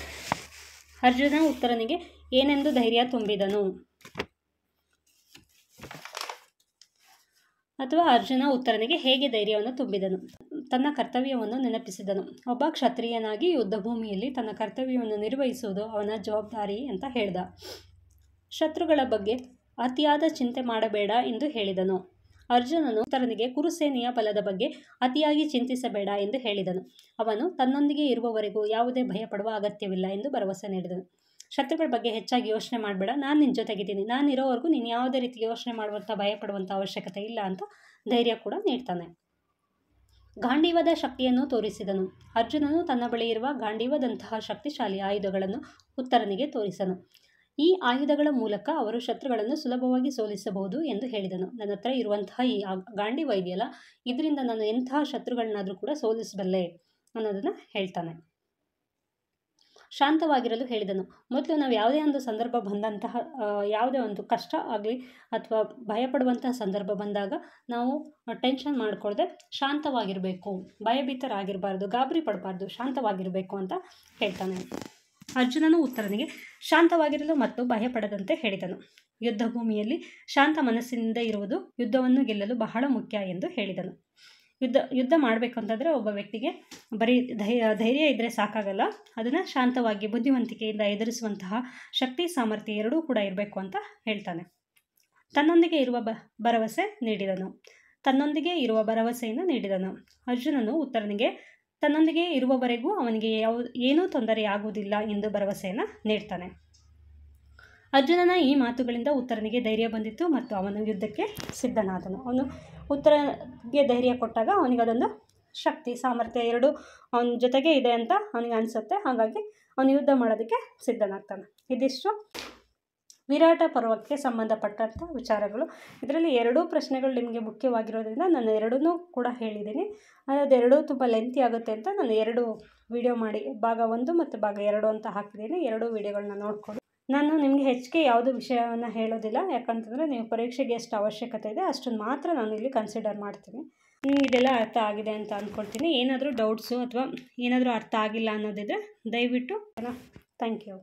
ಅರ್ಜುನ ಉತ್ತರನಿಗೆ ಏನೆಂದು ಧೈರ್ಯ ತುಂಬಿದನು, ಅಥವಾ ಅರ್ಜುನ ಉತ್ತರನಿಗೆ ಹೇಗೆ ಧೈರ್ಯವನ್ನು ತುಂಬಿದನು, ತನ್ನ ಕರ್ತವ್ಯವನ್ನು ನೆನಪಿಸಿದನು. ಒಬ್ಬ ಕ್ಷತ್ರಿಯನಾಗಿ ಯುದ್ಧ ಭೂಮಿಯಲ್ಲಿ ತನ್ನ ಕರ್ತವ್ಯವನ್ನು ನಿರ್ವಹಿಸುವುದು ಅವನ ಜವಾಬ್ದಾರಿ ಅಂತ ಹೇಳ್ದ. ಶತ್ರುಗಳ ಬಗ್ಗೆ ಅತಿಯಾದ ಚಿಂತೆ ಮಾಡಬೇಡ ಎಂದು ಹೇಳಿದನು. ಅರ್ಜುನನು ಉತ್ತರನಿಗೆ ಕುರುಸೇನೆಯ ಬಲದ ಬಗ್ಗೆ ಅತಿಯಾಗಿ ಚಿಂತಿಸಬೇಡ ಎಂದು ಹೇಳಿದನು. ಅವನು ತನ್ನೊಂದಿಗೆ ಇರುವವರೆಗೂ ಯಾವುದೇ ಭಯಪಡುವ ಅಗತ್ಯವಿಲ್ಲ ಎಂದು ಭರವಸೆ ನೀಡಿದನು. ಶತ್ರುಗಳ ಬಗ್ಗೆ ಹೆಚ್ಚಾಗಿ ಯೋಚನೆ ಮಾಡಬೇಡ, ನಾನು ನಿನ್ನ ಜೊತೆಗಿದ್ದೀನಿ, ನಾನು ಇರೋವರೆಗೂ ನೀನು ಯಾವುದೇ ರೀತಿ ಯೋಚನೆ ಮಾಡುವಂಥ ಭಯಪಡುವಂಥ ಅವಶ್ಯಕತೆ ಇಲ್ಲ ಅಂತ ಧೈರ್ಯ ಕೂಡ ನೀಡ್ತಾನೆ. ಗಾಂಡೀವದ ಶಕ್ತಿಯನ್ನು ತೋರಿಸಿದನು. ಅರ್ಜುನನು ತನ್ನ ಬಳಿ ಇರುವ ಗಾಂಡೀವದಂತಹ ಶಕ್ತಿಶಾಲಿ ಆಯುಧಗಳನ್ನು ಉತ್ತರನಿಗೆ ತೋರಿಸನು. ಈ ಆಯುಧಗಳ ಮೂಲಕ ಅವರು ಶತ್ರುಗಳನ್ನು ಸುಲಭವಾಗಿ ಸೋಲಿಸಬಹುದು ಎಂದು ಹೇಳಿದನು. ನನ್ನ ಹತ್ರ ಇರುವಂತಹ ಈ ಗಾಂಡೀವ ಇದೆಯಲ್ಲ, ಇದರಿಂದ ನಾನು ಎಂತಹ ಶತ್ರುಗಳನ್ನಾದರೂ ಕೂಡ ಸೋಲಿಸಬಲ್ಲೆ ಅನ್ನೋದನ್ನು ಹೇಳ್ತಾನೆ. ಶಾಂತವಾಗಿರಲು ಹೇಳಿದನು. ಮೊದಲು ನಾವು ಯಾವುದೇ ಒಂದು ಸಂದರ್ಭ ಬಂದಂತಹ ಯಾವುದೇ ಒಂದು ಕಷ್ಟ ಆಗಲಿ ಅಥವಾ ಭಯಪಡುವಂತಹ ಸಂದರ್ಭ ಬಂದಾಗ ನಾವು ಟೆನ್ಷನ್ ಮಾಡಿಕೊಳ್ಳದೆ ಶಾಂತವಾಗಿರಬೇಕು, ಭಯಭೀತರಾಗಿರಬಾರ್ದು, ಗಾಬರಿ ಪಡಬಾರ್ದು, ಶಾಂತವಾಗಿರಬೇಕು ಅಂತ ಹೇಳ್ತಾನೆ. ಅರ್ಜುನನು ಉತ್ತರನಿಗೆ ಶಾಂತವಾಗಿರಲು ಮತ್ತು ಭಯಪಡದಂತೆ ಹೇಳಿದನು. ಯುದ್ಧ ಭೂಮಿಯಲ್ಲಿ ಶಾಂತ ಮನಸ್ಸಿನಿಂದ ಇರುವುದು ಯುದ್ಧವನ್ನು ಗೆಲ್ಲಲು ಬಹಳ ಮುಖ್ಯ ಎಂದು ಹೇಳಿದನು. ಯುದ್ಧ ಮಾಡಬೇಕು ಅಂತಂದರೆ ಒಬ್ಬ ವ್ಯಕ್ತಿಗೆ ಬರೀ ಧೈರ್ಯ ಇದ್ದರೆ ಸಾಕಾಗಲ್ಲ, ಅದನ್ನು ಶಾಂತವಾಗಿ ಬುದ್ಧಿವಂತಿಕೆಯಿಂದ ಎದುರಿಸುವಂತಹ ಶಕ್ತಿ ಸಾಮರ್ಥ್ಯ ಎರಡೂ ಕೂಡ ಇರಬೇಕು ಅಂತ ಹೇಳ್ತಾನೆ. ತನ್ನೊಂದಿಗೆ ಇರುವ ಭರವಸೆಯನ್ನು ನೀಡಿದನು. ಅರ್ಜುನನು ಉತ್ತರನಿಗೆ ತನ್ನೊಂದಿಗೆ ಇರುವವರೆಗೂ ಅವನಿಗೆ ಏನೂ ತೊಂದರೆ ಆಗುವುದಿಲ್ಲ ಎಂದು ಭರವಸೆಯನ್ನು ನೀಡ್ತಾನೆ. ಅರ್ಜುನನ ಈ ಮಾತುಗಳಿಂದ ಉತ್ತರನಿಗೆ ಧೈರ್ಯ ಬಂದಿತ್ತು ಮತ್ತು ಅವನು ಯುದ್ಧಕ್ಕೆ ಸಿದ್ಧನಾದನು. ಅವನು ಉತ್ತರನಿಗೆ ಧೈರ್ಯ ಕೊಟ್ಟಾಗ ಅವನಿಗೆ ಅದೊಂದು ಶಕ್ತಿ ಸಾಮರ್ಥ್ಯ ಎರಡೂ ಅವನ ಜೊತೆಗೆ ಇದೆ ಅಂತ ಅವನಿಗೆ ಅನಿಸುತ್ತೆ. ಹಾಗಾಗಿ ಅವನು ಯುದ್ಧ ಮಾಡೋದಕ್ಕೆ ಸಿದ್ಧನಾಗ್ತಾನೆ. ಇದಿಷ್ಟು ವಿರಾಟ ಪರ್ವಕ್ಕೆ ಸಂಬಂಧಪಟ್ಟಂಥ ವಿಚಾರಗಳು. ಇದರಲ್ಲಿ ಎರಡೂ ಪ್ರಶ್ನೆಗಳು ನಿಮಗೆ ಮುಖ್ಯವಾಗಿರೋದ್ರಿಂದ ನಾನು ಎರಡೂ ಕೂಡ ಹೇಳಿದ್ದೀನಿ. ಅದೆರಡೂ ತುಂಬ ಲೆಂತಿ ಆಗುತ್ತೆ ಅಂತ ನಾನು 2 ವಿಡಿಯೋ ಮಾಡಿ ಭಾಗ 1 ಮತ್ತು ಭಾಗ 2 ಅಂತ ಹಾಕಿದ್ದೀನಿ. 2 ವಿಡಿಯೋಗಳನ್ನ ನೋಡ್ಕೊಂಡು ನಾನು ನಿಮಗೆ ಹೆಚ್ಚಿಗೆ ಯಾವುದೂ ವಿಷಯವನ್ನು ಹೇಳೋದಿಲ್ಲ. ಯಾಕಂತಂದರೆ ನೀವು ಪರೀಕ್ಷೆಗೆ ಎಷ್ಟು ಅವಶ್ಯಕತೆ ಇದೆ ಅಷ್ಟನ್ನು ಮಾತ್ರ ನಾನು ಇಲ್ಲಿ ಕನ್ಸಿಡರ್ ಮಾಡ್ತೀನಿ. ಇದೆಲ್ಲ ಅರ್ಥ ಆಗಿದೆ ಅಂತ ಅಂದ್ಕೊಳ್ತೀನಿ. ಏನಾದರೂ ಡೌಟ್ಸು ಅಥವಾ ಏನಾದರೂ ಅರ್ಥ ಆಗಿಲ್ಲ ಅನ್ನೋದಿದ್ರೆ ದಯವಿಟ್ಟು ಥ್ಯಾಂಕ್ ಯು.